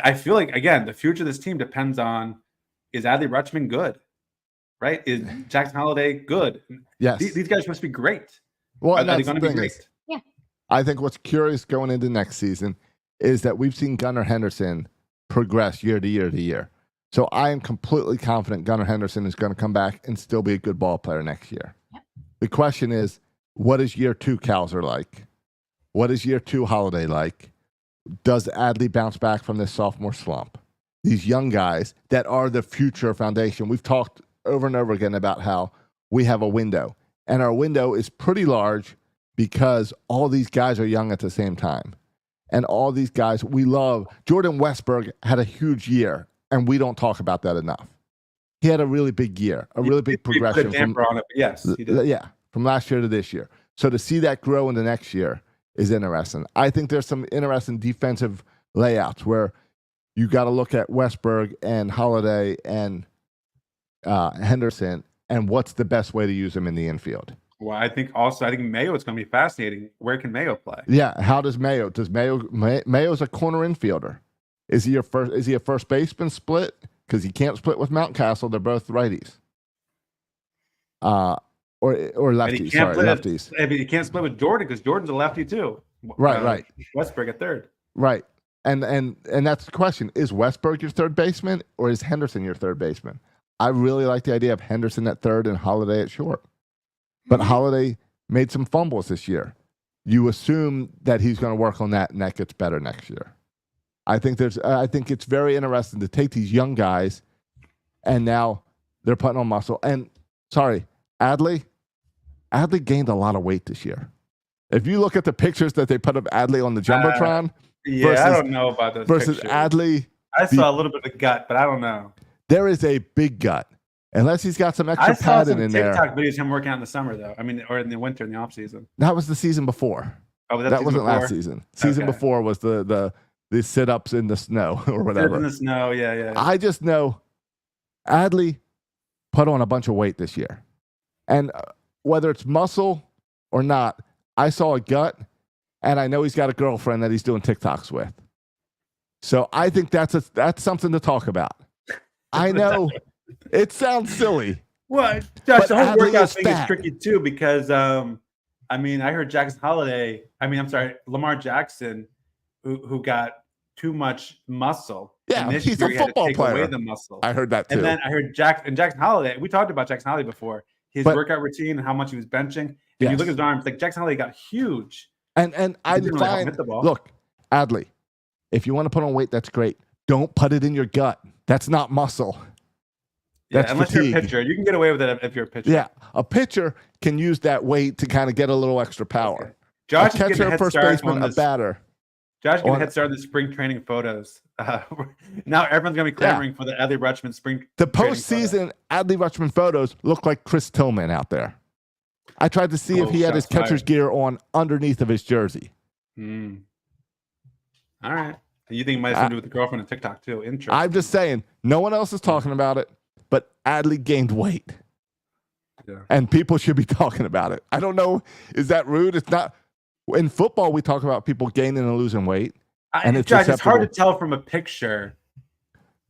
I feel like, again, the future of this team depends on, is Adley Rutschman good? Right? Is Jackson Holliday good? Yes. These guys must be great. Well, are they going to be great? Yeah. I think what's curious going into next season is that we've seen Gunnar Henderson progress year to year to year. So I am completely confident Gunnar Henderson is going to come back and still be a good ball player next year. Yep. The question is, what is year 2 Cowser like? What is year 2 Holiday like? Does Adley bounce back from this sophomore slump? These young guys that are the future foundation. We've talked over and over again about how we have a window, and our window is pretty large because all these guys are young at the same time. And all these guys we love. Jordan Westberg had a huge year, and we don't talk about that enough. He had a really big year, a really big progression. Put a damper on it, but yes, he did. Yeah, from last year to this year. So to see that grow into next year is interesting. I think there's some interesting defensive layouts where you got to look at Westberg and Holiday and Henderson, and what's the best way to use them in the infield. Well, I think Mayo is going to be fascinating. Where can Mayo play? Yeah, how does Mayo? Mayo's a corner infielder. Is he a first baseman split? Because he can't split with Mountcastle. They're both righties. Or lefties. Lefties. I mean, he can't split with Jordan because Jordan's a lefty too. Right. Westberg at third. Right. And that's the question. Is Westberg your third baseman, or is Henderson your third baseman? I really like the idea of Henderson at third and Holiday at short. But Holiday made some fumbles this year. You assume that he's going to work on that, and that gets better next year. I think it's very interesting to take these young guys, and now they're putting on muscle. And sorry, Adley gained a lot of weight this year. If you look at the pictures that they put of Adley on the Jumbotron, I don't know about those versus pictures. Adley. I saw a little bit of gut, but I don't know. There is a big gut. Unless he's got some extra padding in there. I saw some TikTok videos of him working out in the summer, though. I mean, or in the winter, in the off season. That was the season before. Oh, that wasn't last season. Season before was the sit-ups in the snow or whatever. In the snow, yeah. I just know Adley put on a bunch of weight this year. And whether it's muscle or not, I saw a gut, and I know he's got a girlfriend that he's doing TikToks with. So I think that's something to talk about. I know it sounds silly. Well, Josh, the whole workout thing is tricky too because, I heard Lamar Jackson, who got too much muscle. Yeah, and this he's year a he had to football take away player. the muscle. I heard that too. And then I heard Jackson Holiday. We talked about Jackson Holiday before. His But- workout routine and how much he was benching. And you look at his arms, like Jackson Holiday got huge. And I didn't really help him find, hit the ball. look, Adley, if you want to put on weight, that's great. Don't put it in your gut. That's not muscle. Yeah, That's unless fatigue. you're a pitcher. You can get away with it if you're a pitcher. Yeah, a pitcher can use that weight to kind of get a little extra power. Okay. Josh A is getting catcher, a head first start baseman, on a this. batter. Josh is getting a on- head start on the spring training photos. Now everyone's going to be clamoring for the Adley Rutschman spring The training postseason Adley Rutschman photos look like Chris Tillman out there. I tried to see if he had his shots fired. catcher's gear on underneath of his jersey. photos. All right. And you think it might have something to do with the girlfriend on TikTok too? Interesting. I'm just saying, no one else is talking about it, but Adley gained weight. Yeah. And people should be talking about it. I don't know. Is that rude? It's not. In football, we talk about people gaining and losing weight. And it's Josh, it's hard to acceptable. tell from a picture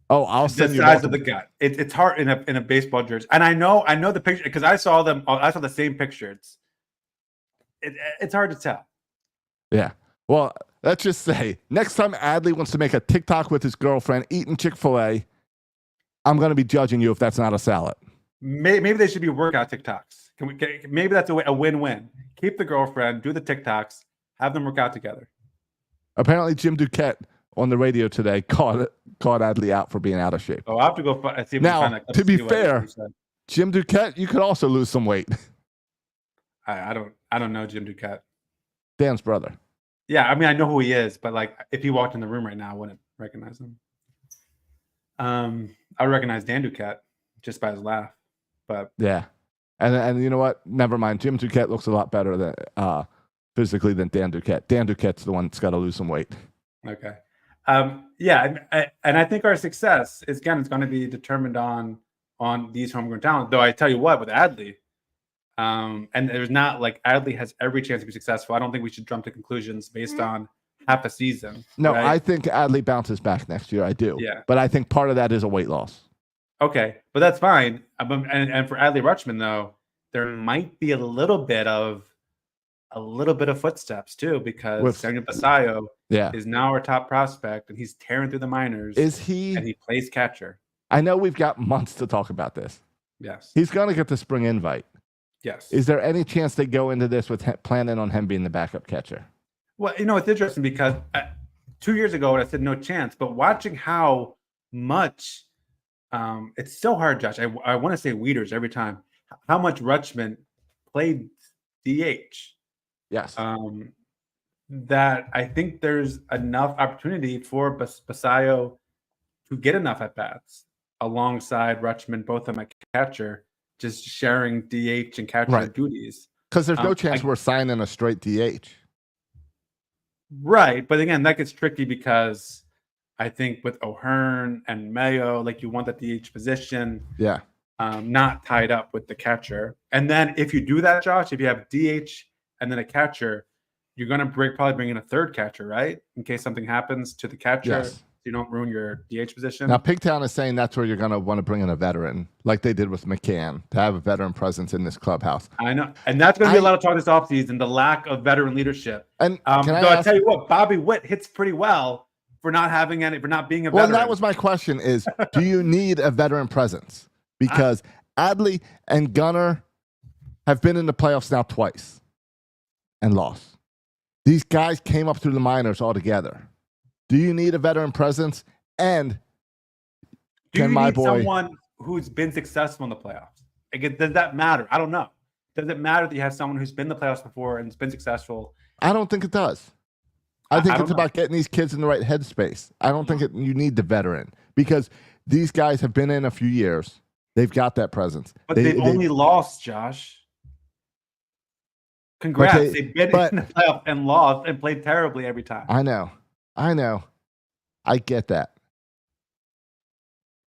Oh, I'll the send you size of the multiple. gut. It's hard in a baseball jersey. And I know the picture because I saw them. I saw the same picture. It's hard to tell. Yeah. Well, let's just say next time Adley wants to make a TikTok with his girlfriend eating Chick-fil-A, I'm going to be judging you if that's not a salad. Maybe they should be workout TikToks. Maybe that's a win-win. Keep the girlfriend, do the TikToks, have them work out together. Apparently, Jim Duquette on the radio today called Adley out for being out of shape. Oh, I'll have to go see if we Now, can find that clip to be see what fair, he said. Jim Duquette, you could also lose some weight. I don't know Jim Duquette. Dan's brother. Yeah, I mean I know who he is, but like if he walked in the room right now, I wouldn't recognize him. I would recognize Dan Duquette just by his laugh. But Yeah. And you know what? Never mind. Jim Duquette looks a lot better than physically than Dan Duquette. Dan Duquette's the one that's got to lose some weight. okay. Yeah, and I think our success is again it's going to be determined on these homegrown talent. Though I tell you what, with Adley, and there's not like Adley has every chance to be successful. I don't think we should jump to conclusions based on half a season. No, right? I think Adley bounces back next year. I do. Yeah. But I think part of that is a weight loss. Okay, but that's fine. And for Adley Rutschman though, there might be a little bit of footsteps too, because With- Samuel Basayo Yeah. is now our top prospect, and he's tearing through the minors. Is he? and he plays catcher. I know we've got months to talk about this. Yes. He's going to get the spring invite. Yes. Is there any chance they go into this with planning on him being the backup catcher? Well, it's interesting because 2 years ago I said no chance, but watching how much it's so hard, Josh. I want to say Weeders every time. How much Rutschman played DH. Yes. That I think there's enough opportunity for Basayo to get enough at bats alongside Rutschman, both of them at catcher, just sharing DH and catcher Right. duties. Because there's no chance I- we're signing a straight DH. Right, but again, that gets tricky because I think with O'Hearn and Mayo, like you want that DH position Yeah. not tied up with the catcher. And then if you do that, Josh, if you have DH and then a catcher, you're going to probably bring in a third catcher, right? In case something happens to the catcher, Yes. so you don't ruin your DH position. Now, Pigtown is saying that's where you're going to want to bring in a veteran, like they did with McCann, to have a veteran presence in this clubhouse. I know, and that's going to be a lot of talk this offseason, the lack of veteran leadership. And can I Though I ask, tell you what, Bobby Witt hits pretty well for not being a well, veteran. that was my question: is do you need a veteran presence? Because Adley and Gunnar have been in the playoffs now twice and lost. These guys came up through the minors all together. Do you need a veteran presence? And Do you can my need boy? someone who's been successful in the playoffs? Again, does that matter? I don't know. Does it matter that you have someone who's been in the playoffs before and has been successful? I don't think it does. I think I don't it's know. about getting these kids in the right headspace. I don't think you need the veteran because these guys have been in a few years. They've got that presence. But they've only lost, Josh. Congrats. They've been in the playoff and lost and played terribly every time. I know. I get that.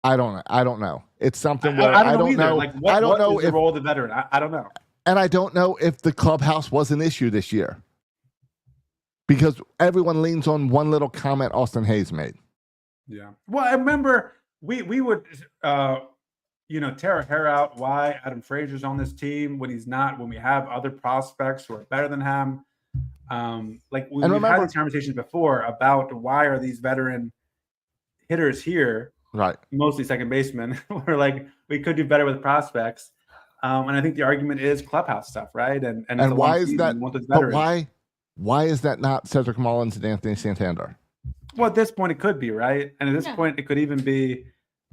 I don't know. It's something where I don't either. know. Like, I don't know is the if, role of the veteran. I don't know. and I don't know if the clubhouse was an issue this year because everyone leans on one little comment Austin Hayes made. Yeah. Well, I remember we would tear our hair out why Adam Frazier's on this team when he's not, when we have other prospects who are better than him. We've had these conversations before about why are these veteran hitters here, Right. mostly second baseman. We're like, we could do better with prospects. And I think the argument is clubhouse stuff, right? And it's a why long is season. that? You want those But veterans. why is that not Cedric Mullins and Anthony Santander? Well, at this point, it could be, right? And at this point, it could even be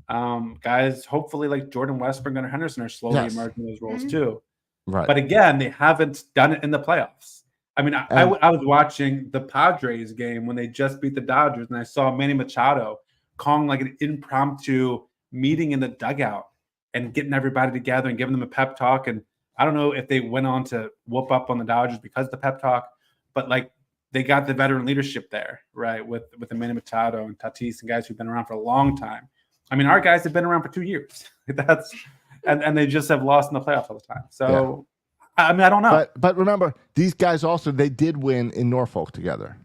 guys, hopefully like Jordan Westbrook and Henderson are slowly emerging those roles too. Right. But again, they haven't done it in the playoffs. I mean, I was watching the Padres game when they just beat the Dodgers, and I saw Manny Machado calling like an impromptu meeting in the dugout and getting everybody together and giving them a pep talk. And I don't know if they went on to whoop up on the Dodgers because of the pep talk, but like they got the veteran leadership there, right? With the Manny Machado and Tatis and guys who've been around for a long time. I mean, our guys have been around for 2 years. And they just have lost in the playoffs all the time. So, I mean, I don't know. But remember, these guys also, they did win in Norfolk together.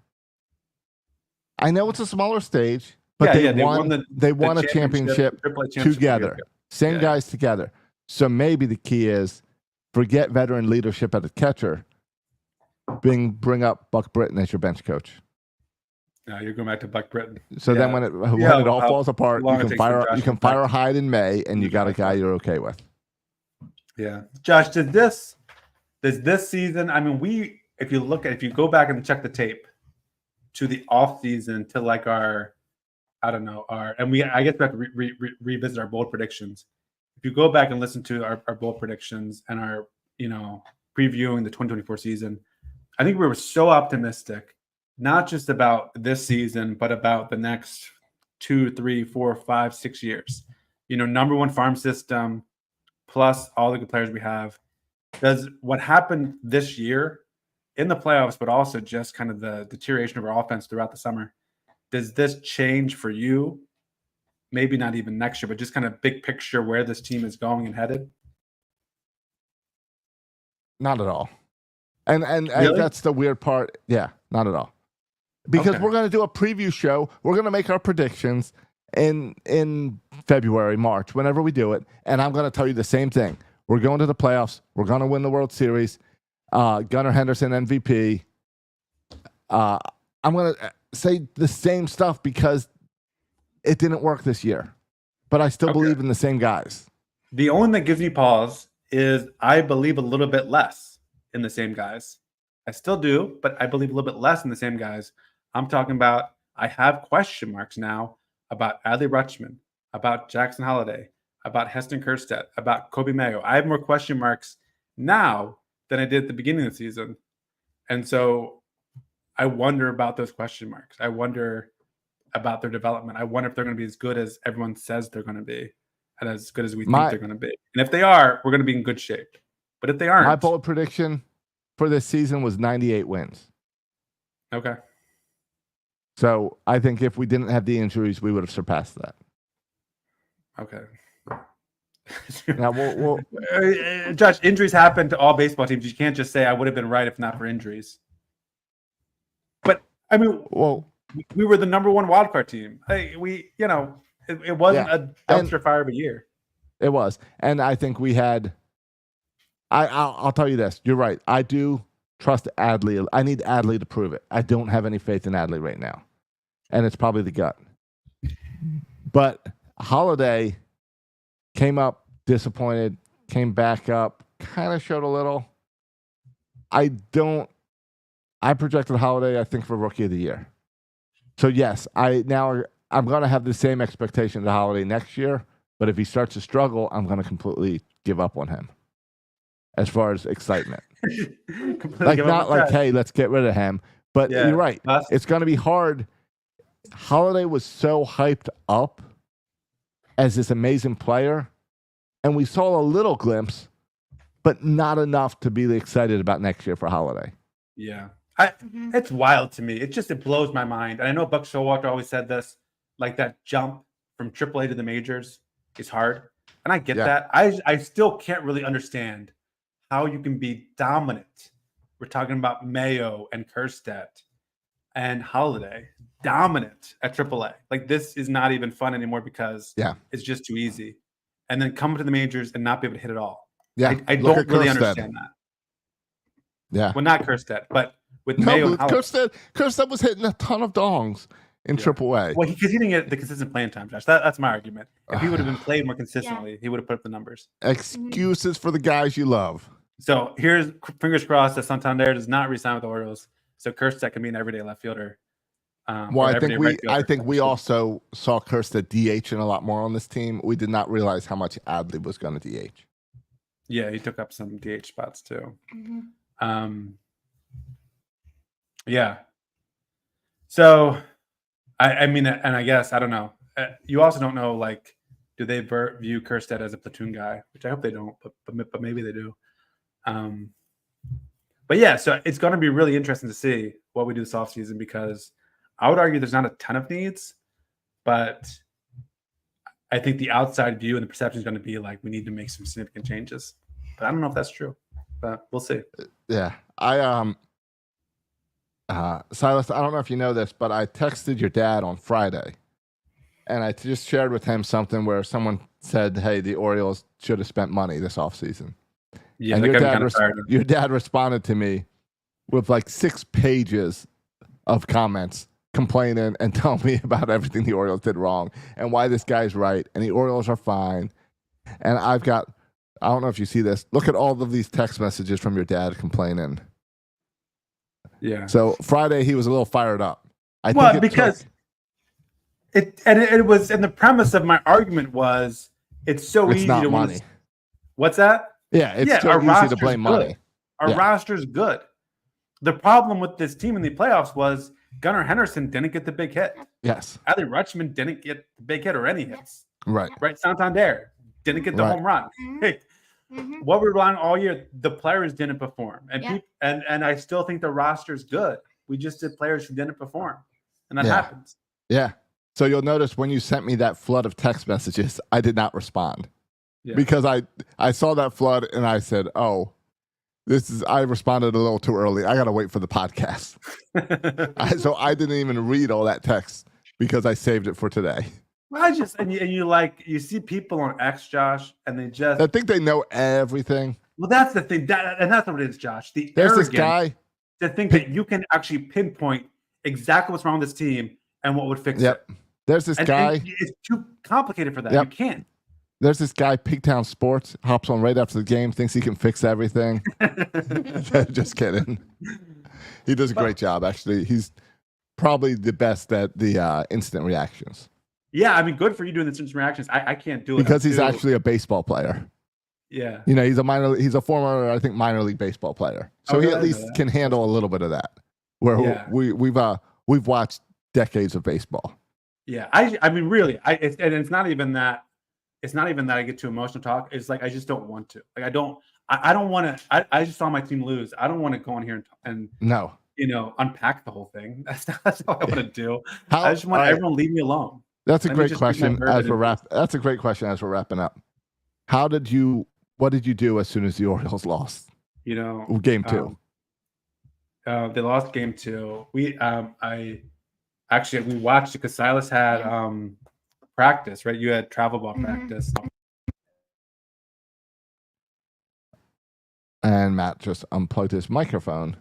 I know it's a smaller stage, but they won a championship together. Same guys together. So maybe the key is forget veteran leadership at the catcher. Bring up Buck Britton as your bench coach. No, you're going back to Buck Britton. So then when it all falls apart, you can fire Hyde in May, and you got a guy you're okay with. Yeah, Josh, does this season? I mean, if you go back and check the tape to the off season to like I guess we have to revisit our bold predictions. If you go back and listen to our bold predictions and our previewing the 2024 season, I think we were so optimistic. Not just about this season, but about the next 2, 3, 4, 5, 6 years. Number one farm system, plus all the good players we have. Does what happened this year in the playoffs, but also just kind of the deterioration of our offense throughout the summer, does this change for you? Maybe not even next year, but just kind of big picture where this team is going and headed? Not at all. And Really? that's the weird part. Yeah, not at all. Because we're going to do a preview show. We're going to make our predictions in February, March, whenever we do it. And I'm going to tell you the same thing. We're going to the playoffs. We're going to win the World Series. Gunnar Henderson, MVP. I'm going to say the same stuff because it didn't work this year. But I still believe in the same guys. The only thing that gives me pause is I believe a little bit less in the same guys. I still do, but I believe a little bit less in the same guys. I'm talking about I have question marks now about Adley Rutschman, about Jackson Holliday, about Heston Kjerstad, about Kobe Mayo. I have more question marks now than I did at the beginning of the season. And so I wonder about those question marks. I wonder about their development. I wonder if they're going to be as good as everyone says they're going to be and as good as we think they're going to be. And if they are, we're going to be in good shape. But if they aren't. My bold prediction for this season was 98 wins. Okay. So I think if we didn't have the injuries, we would have surpassed that. Okay. Now we'll Josh, injuries happen to all baseball teams. You can't just say I would have been right if not for injuries. But I mean, we were the number one wildcard team. It wasn't a dumpster fire of a year. It was, and I think we had. I'll tell you this. You're right. I do trust Adley. I need Adley to prove it. I don't have any faith in Adley right now, and it's probably the gut. But Holiday came up disappointed, came back up, kind of showed a little. I projected Holiday, I think, for Rookie of the Year. So yes, I'm going to have the same expectation of Holiday next year. But if he starts to struggle, I'm going to completely give up on him. As far as excitement, hey, let's get rid of him. But you're right. It's going to be hard. Holiday was so hyped up as this amazing player, and we saw a little glimpse, but not enough to be excited about next year for Holiday. Yeah. It's wild to me. It blows my mind. And I know Buck Showalter always said this, like that jump from AAA to the majors is hard. And I get that. I still can't really understand how you can be dominant. We're talking about Mayo and Kjerstad and Holiday, dominant at AAA. Like, this is not even fun anymore because it's just too easy. And then come to the majors and not be able to hit it all. Yeah, I don't really understand that. Yeah. Well, not Kjerstad, but with Mayo and Holiday. Kjerstad was hitting a ton of dongs in AAA. Well, because he didn't get the consistent playing time, Josh. That's my argument. If he would have been played more consistently, he would have put up the numbers. Excuses for the guys you love. So here's fingers crossed that Santander does not resign with the Orioles. So Kerstedt can be an everyday left fielder. Well, I think we also saw Kerstedt DHing a lot more on this team. We did not realize how much Adley was going to DH. Yeah, he took up some DH spots too. Mm-hmm. Yeah. So, I mean, and I guess I don't know. You also don't know, like, do they view Kerstedt as a platoon guy? Which I hope they don't, but maybe they do. But yeah, so it's going to be really interesting to see what we do this offseason, because I would argue there's not a ton of needs, but I think the outside view and the perception is going to be like we need to make some significant changes. But I don't know if that's true, but we'll see. Yeah, Silas, I don't know if you know this, but I texted your dad on Friday, and I just shared with him something where someone said, "Hey, the Orioles should have spent money this offseason." Yeah, and your dad responded to me with like 6 pages of comments complaining and telling me about everything the Orioles did wrong and why this guy's right and the Orioles are fine. And I don't know if you see this. Look at all of these text messages from your dad complaining. Yeah. So Friday he was a little fired up. It was, and the premise of my argument was it's so easy not to money. want to. What's that? Yeah, it's so easy to blame money. Our roster's good. The problem with this team in the playoffs was Gunnar Henderson didn't get the big hit. Yes. Adley Rutschman didn't get the big hit or any hits. Right. Santander didn't get the home run. Hey, what we're relying all year, the players didn't perform. And I still think the roster's good. We just did players who didn't perform. And that happens. Yeah. So you'll notice when you sent me that flood of text messages, I did not respond. Yeah. Because I saw that flood and I said, "Oh, I responded a little too early. I got to wait for the podcast." So I didn't even read all that text because I saved it for today. You see people on X, Josh, and I think they know everything. Well, that's the thing. And that's what it is, Josh. There's arrogance this guy to think that you can actually pinpoint exactly what's wrong with this team and what would fix it. There's this guy. And it's too complicated for that. You can't. There's this guy, Pigtown Sports, hops on right after the game, thinks he can fix everything. Just kidding. He does a great job, actually. He's probably the best at the instant reactions. Yeah, I mean, good for you doing the instant reactions. I can't do it. Because he's actually a baseball player. Yeah. You know, he's a former, I think, minor league baseball player. So he at least can handle a little bit of that. Where we've watched decades of baseball. Yeah. I mean, really, it's not even that. It's not even that I get too emotional talk. It's like I just don't want to. Like I don't want to. I just saw my team lose. I don't want to go on here and no, unpack the whole thing. That's all I want to do. I just want everyone to leave me alone. That's a great question. That's a great question as we're wrapping up. What did you do as soon as the Orioles lost? Game 2. They lost game 2. We watched it because Silas had practice, right? You had travel ball practice. And Matt just unplugged his microphone.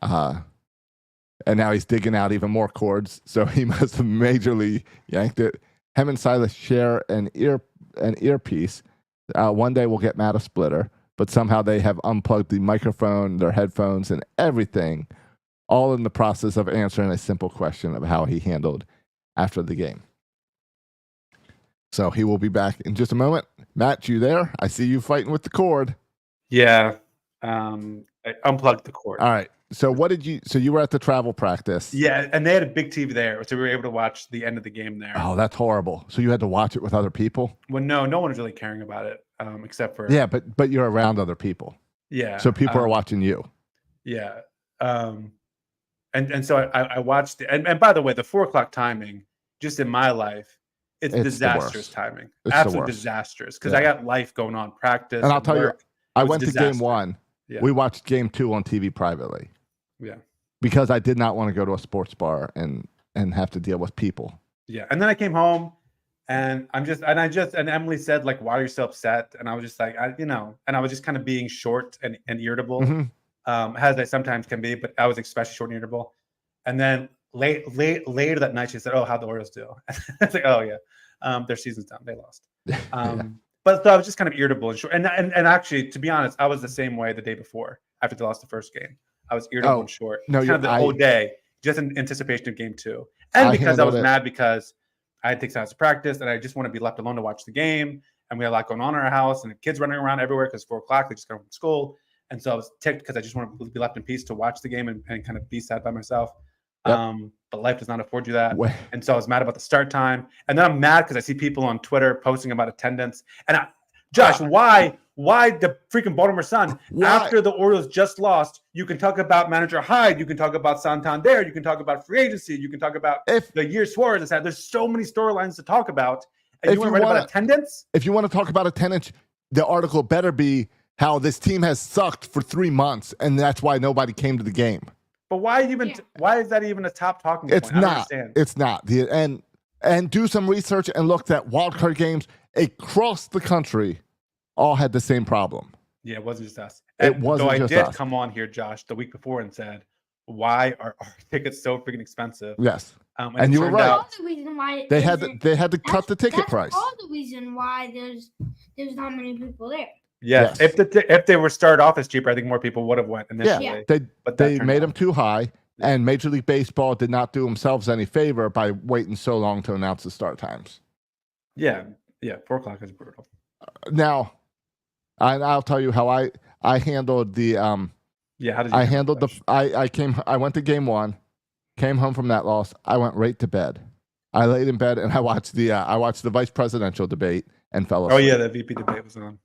And now he's digging out even more cords, so he must have majorly yanked it. Him and Silas share an earpiece. One day we'll get Matt a splitter, but somehow they have unplugged the microphone, their headphones, and everything, all in the process of answering a simple question of how he handled after the game. So he will be back in just a moment. Matt, you there? I see you fighting with the cord. Yeah. I unplugged the cord. All right. So you were at the travel practice. Yeah, and they had a big TV there, so we were able to watch the end of the game there. Oh, that's horrible. So you had to watch it with other people? Well, no one was really caring about it, except for... Yeah, but you're around other people. Yeah. So people are watching you. Yeah. And so I watched it. And by the way, the 4:00 timing, just in my life, it's disastrous timing. It's absolutely disastrous. Because I got life going on, practice. And I'll tell you, I went to game 1. Yeah. We watched game 2 on TV privately. Yeah. Because I did not want to go to a sports bar and have to deal with people. Yeah. And then I came home and Emily said, like, why are you so upset? And I was just like, and I was just kind of being short and irritable, as I sometimes can be, but I was especially short and irritable. And then later that night, she said, "Oh, how'd the Orioles do?" It's like, "Oh yeah, their season's done. They lost." But so I was just kind of irritable and short. And actually, to be honest, I was the same way the day before after they lost the first game. I was irritable and short. No, kind of the whole day, just in anticipation of game 2, and because I was mad because I had to take Silas to practice, and I just want to be left alone to watch the game. And we had a lot going on in our house, and the kids running around everywhere because 4 o'clock they just got home from school. And so I was ticked because I just want to be left in peace to watch the game and kind of be sad by myself. Yep. But life does not afford you that. And so I was mad about the start time. And then I'm mad because I see people on Twitter posting about attendance. And Josh, why the freaking Baltimore Sun, after the Orioles just lost, you can talk about manager Hyde, you can talk about Santander, you can talk about free agency, you can talk about the year Suarez has had. There's so many storylines to talk about. And you want to write about attendance? If you want to talk about attendance, the article better be how this team has sucked for 3 months, and that's why nobody came to the game. But why is that even a top talking point? It's not. It's not. And do some research and look at wildcard games across the country all had the same problem. Yeah, it wasn't just us. It wasn't just us. So I did come on here, Josh, the week before and said, why are our tickets so freaking expensive? Yes. And you were right. The reason why they had to cut the ticket price. That's all the reason why there's not many people there. Yes. If they were started off as cheaper, I think more people would have went initially. Yeah. They made them too high, and Major League Baseball did not do themselves any favor by waiting so long to announce the start times. Yeah. 4 o'clock is brutal. Now, I'll tell you how I handled the how did you I handled the I went to game 1, came home from that loss. I went right to bed. I laid in bed and I watched the vice presidential debate and fell asleep. Oh yeah, the VP debate was on.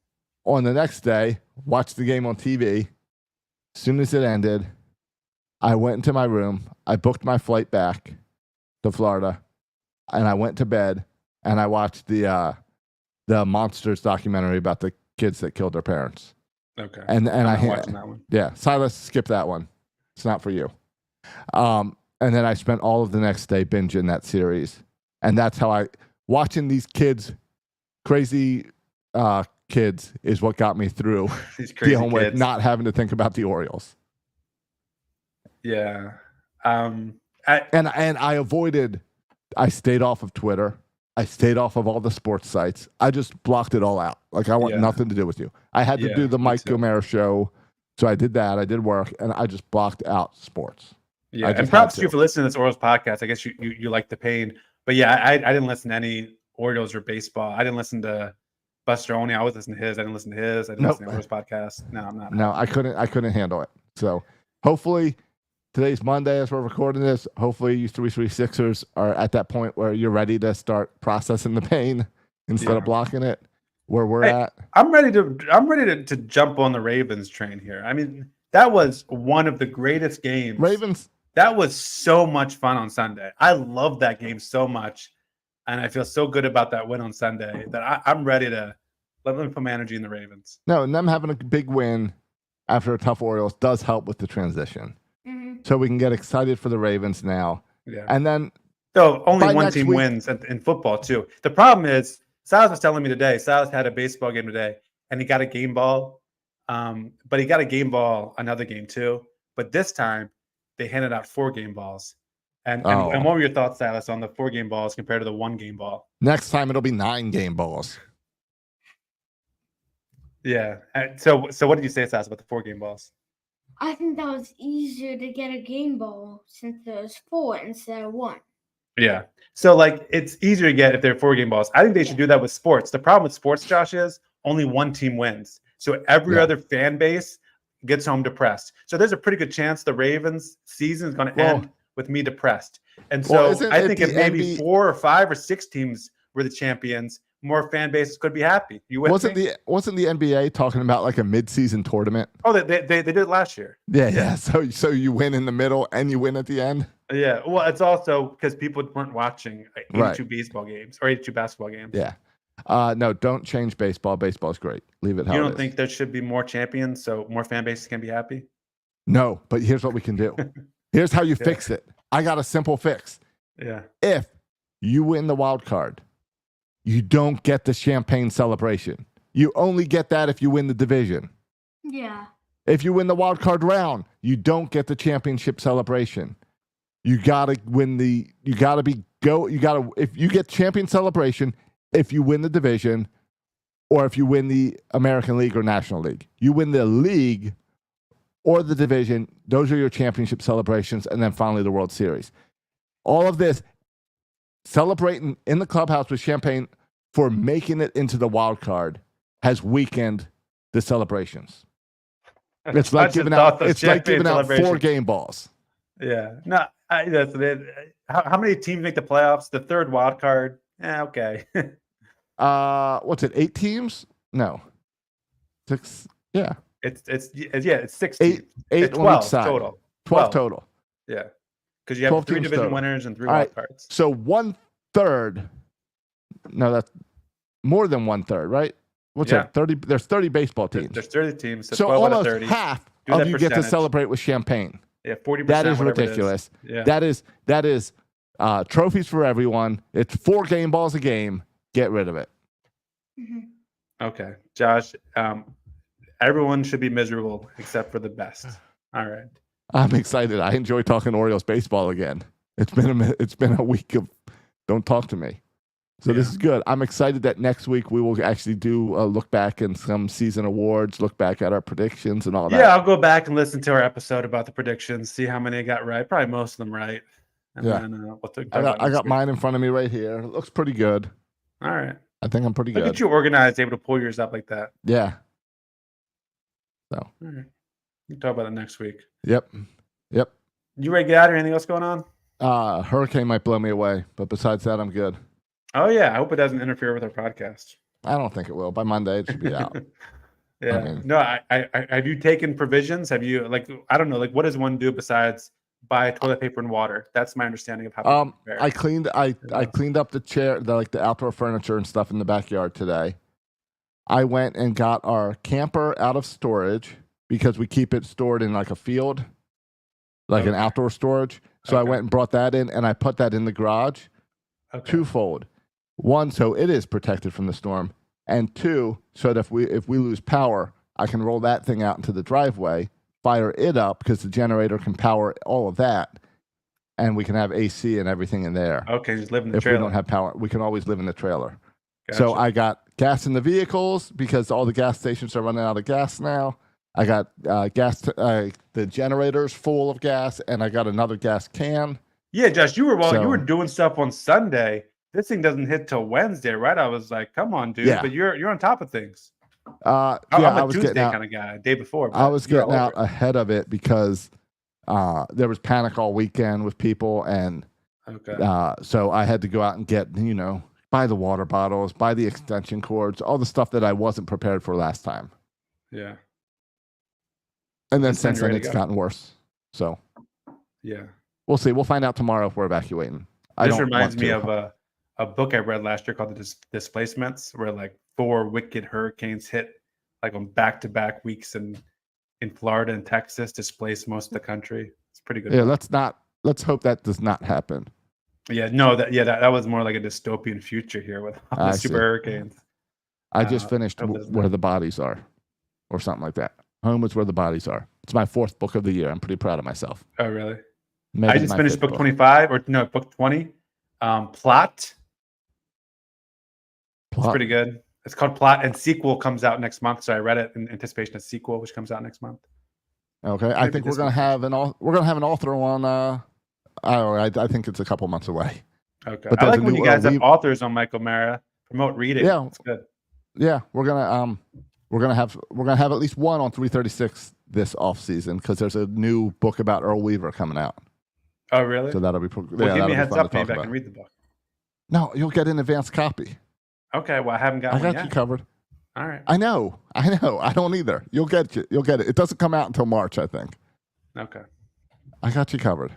On the next day, watched the game on TV. As soon as it ended, I went into my room. I booked my flight back to Florida, and I went to bed and I watched the Monsters documentary about the kids that killed their parents. Okay. And I'm watching that one. Yeah, Silas, skip that one. It's not for you. And then I spent all of the next day binging that series, and that's how watching these kids, crazy kids, is what got me through dealing with not having to think about the Orioles. Yeah. I stayed off of Twitter. I stayed off of all the sports sites. I just blocked it all out. Like, I want nothing to do with you. I had to do the Mike Gomera show, so I did that. I did work, and I just blocked out sports. Yeah, and props to you for listening to this Orioles podcast. I guess you like the pain. But yeah, I didn't listen to any Orioles or baseball. I didn't listen to Buster Olney. I was listening to his. I didn't listen to his. I didn't listen to Orioles podcast. No, I'm not. No, I couldn't handle it. So hopefully today's Monday as we're recording this. Hopefully you 336ers are at that point where you're ready to start processing the pain instead of blocking it. Where we're at. I'm ready to jump on the Ravens train here. I mean, that was one of the greatest games. Ravens. That was so much fun on Sunday. I love that game so much, and I feel so good about that win on Sunday that I'm ready to let them put my energy in the Ravens. No, and them having a big win after a tough Orioles does help with the transition. Mm-hmm. So we can get excited for the Ravens now. Yeah. And then so only one team wins in football too. The problem is Silas was telling me today, Silas had a baseball game today and he got a game ball. But he got a game ball another game too. But this time they handed out 4 game balls. And what were your thoughts, Silas, on the 4 game balls compared to the 1 game ball? Next time it'll be 9 game balls. Yeah. So what did you say, Silas, about the 4 game balls? I think that was easier to get a game ball since there's 4 instead of 1. Yeah. So like it's easier to get if they're 4 game balls. I think they should do that with sports. The problem with sports, Josh, is only one team wins. So every other fan base gets home depressed. So there's a pretty good chance the Ravens season is going to end with me depressed. And so I think if maybe 4 or 5 or 6 teams were the champions, more fan bases could be happy. You wasn't the NBA talking about like a mid-season tournament? Oh, they did it last year. Yeah. So you win in the middle and you win at the end. Yeah. Well, it's also because people weren't watching 82 baseball games or 82 basketball games. Yeah. No, don't change baseball. Baseball's great. Leave it how it is. You don't think there should be more champions so more fan bases can be happy? No, but here's what we can do. Here's how you fix it. I got a simple fix. Yeah. If you win the wild card, you don't get the champagne celebration. You only get that if you win the division. Yeah. If you win the wild card round, you don't get the championship celebration. You gotta win if you get champion celebration, if you win the division, or if you win the American League or National League. You win the league or the division, those are your championship celebrations, and then finally the World Series. All of this, celebrating in the clubhouse with champagne for making it into the wild card has weakened the celebrations. It's like giving out 4 game balls. Yeah. No, that's it. How many teams make the playoffs? The third wild card? Okay. What's it? 8 teams? No. 6. Yeah. It's 6 8 teams. 8 It's on 12 each side. total. 12 total. Yeah. Because you have 3 division total. winners and 3 All wild right. cards. So 1/3. No, that's more than 1/3, right? What's that? 30. There's 30 baseball teams. There's 30 teams. So 12 out of almost 30. half Do of that you get to percentage. celebrate with champagne. Yeah, 40%. That is whatever it ridiculous. Yeah. That is trophies for everyone. It's 4 game balls a game. Get rid of it. Okay, Josh. Everyone should be miserable except for the best. All right. I'm excited. I enjoy talking Orioles baseball again. It's been a week of don't talk to me. So this is good. I'm excited that next week we will actually do a look back and some season awards, look back at our predictions and all that. Yeah, I'll go back and listen to our episode about the predictions, see how many I got right. Probably most of them right. And then we'll talk I about got next week. mine in front of me right here. It looks pretty good. All right. I think I'm pretty Look good. at you organized, able to pull yours up like that. Yeah. So. All right. We can talk about it next week. Yep. You ready to get out of here? Anything else going on? Hurricane might blow me away, but besides that, I'm good. Oh, yeah. I hope it doesn't interfere with our podcast. I don't think it will. By Monday, it should be out. Yeah. I mean- No, I have you taken provisions? Have you, I don't know, what does one do besides buy toilet paper and water? That's my understanding of how people prepare. I cleaned up the chair, the outdoor furniture and stuff in the backyard today. I went and got our camper out of storage because we keep it stored in like a field, like an outdoor storage. So I went and brought that in, and I put that in the garage. Okay. Twofold. 1, so it is protected from the storm, and 2, so that if we lose power, I can roll that thing out into the driveway, fire it up because the generator can power all of that, and we can have AC and everything in there. Okay, just live in the If trailer. we don't have power, we can always live in the trailer. Gotcha. So I got gas in the vehicles because all the gas stations are running out of gas now. I got the generator's full of gas, and I got another gas can. Yeah, Josh, you were So- you were doing stuff on Sunday. This thing doesn't hit till Wednesday, right? I was like, come on, dude. Yeah. But you're on top of things. Yeah, I'm I a was Tuesday getting out. kind of guy, day before. I was you're getting all out over it. ahead of it because there was panic all weekend with people, and Okay. so I had to go out and get, buy the water bottles, buy the extension cords, all the stuff that I wasn't prepared for last time. Yeah. And then And since you're then, ready to it's go. gotten worse. So Yeah. we'll see. We'll find out tomorrow if we're evacuating. This reminds me of a book I read last year called The Displacements, where 4 wicked hurricanes hit on back-to-back weeks in Florida and Texas, displaced most of the country. It's pretty good. Yeah, book. let's hope that does not happen. Yeah, no, that was more like a dystopian future here with all I the see. super hurricanes. I just finished hope that's Where not- the Bodies Are, or something like that. Home is Where the Bodies Are. It's my 4th book of the year. I'm pretty proud of myself. Oh, really? Maybe I just my finished 5th book 25, or no, book 20. Plot. It's Plot. pretty good. It's called Plot, and sequel comes out next month. So I read it in anticipation of sequel, which comes out next month. Okay, I Maybe think we're this gonna month. have an author on. I think it's a couple months away. Okay. But I there's like a when new you guys have Weaver- authors on Michael Mara. Promote reading. Yeah. It's good. Yeah, we're gonna have at least one on 336 this off season because there's a new book about Earl Weaver coming out. Oh, really? So that'll be Well, give me a heads fun to up, maybe talk I can about. read the book. No, you'll get an advanced copy. Okay, well, I haven't got I one got yet. you covered. All right. I know. I don't either. You'll get it. It doesn't come out until March, I think. Okay. I got you covered.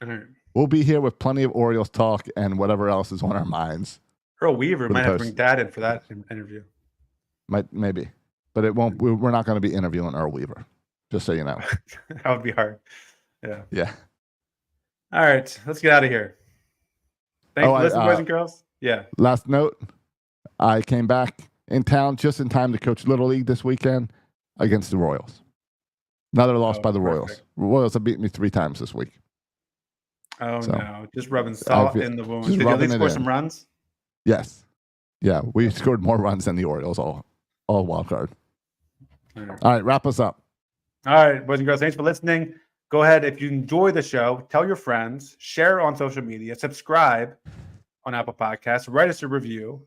All right. We'll be here with plenty of Orioles talk and whatever else is on our minds. Earl Weaver For the might have to post. bring Dad in for that interview. Maybe, but it won't. We're not going to be interviewing Earl Weaver. Just so you know. That would be hard. Yeah. Yeah. All right. Let's get out of here. Thanks Oh, for listening, I- boys and girls. Yeah. Last note, I came back in town just in time to coach Little League this weekend against the Royals. Another loss Oh, by the perfect. Royals. Royals have beaten me 3 times this week. Oh So, no, just rubbing salt feel- in the wound. just Did you at rubbing least it score in. some runs? Yes. Yeah, we scored more runs than the Orioles all wild card. All right. All right, wrap us up. All right, boys and girls, thanks for listening. Go ahead, if you enjoy the show, tell your friends, share on social media, subscribe on Apple Podcasts, write us a review.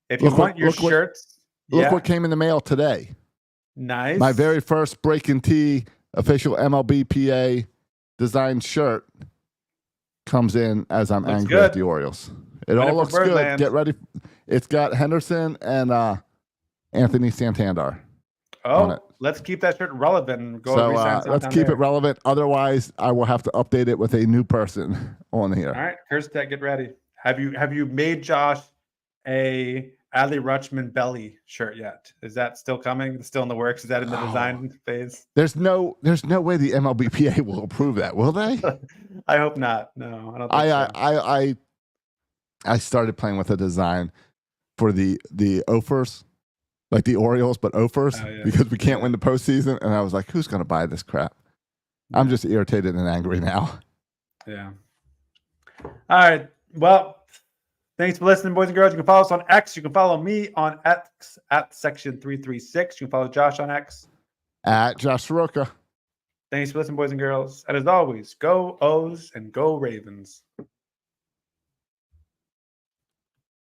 If you want your shirts, Look what came in the mail today. Nice. My very first Breaking Tea official MLBPA designed shirt comes in as I'm Looks angry good. at the Orioles. It Winning all for looks good. Birdland. Get ready. It's got Henderson and Anthony Santander on it. Let's keep that shirt relevant and go So resign let's down keep there. it relevant. Otherwise, I will have to update it with a new person on here. All right, Kirsten, get ready. Have you made Josh a Adley Rutschman belly shirt yet? Is that still coming? It's still in the works? Is that in the design phase? There's no way the MLBPA will approve that, will they? I hope not. No, I don't think so. I started playing with a design for the Ophers, like the Orioles, but Ophers, because we can't win the postseason. And I was like, who's going to buy this crap? I'm just irritated and angry now. Yeah. All right. Well, thanks for listening, boys and girls. You can follow us on X. You can follow me on X at section 336. You can follow Josh on X at Josh Soroka. Thanks for listening, boys and girls. And as always, go O's and go Ravens.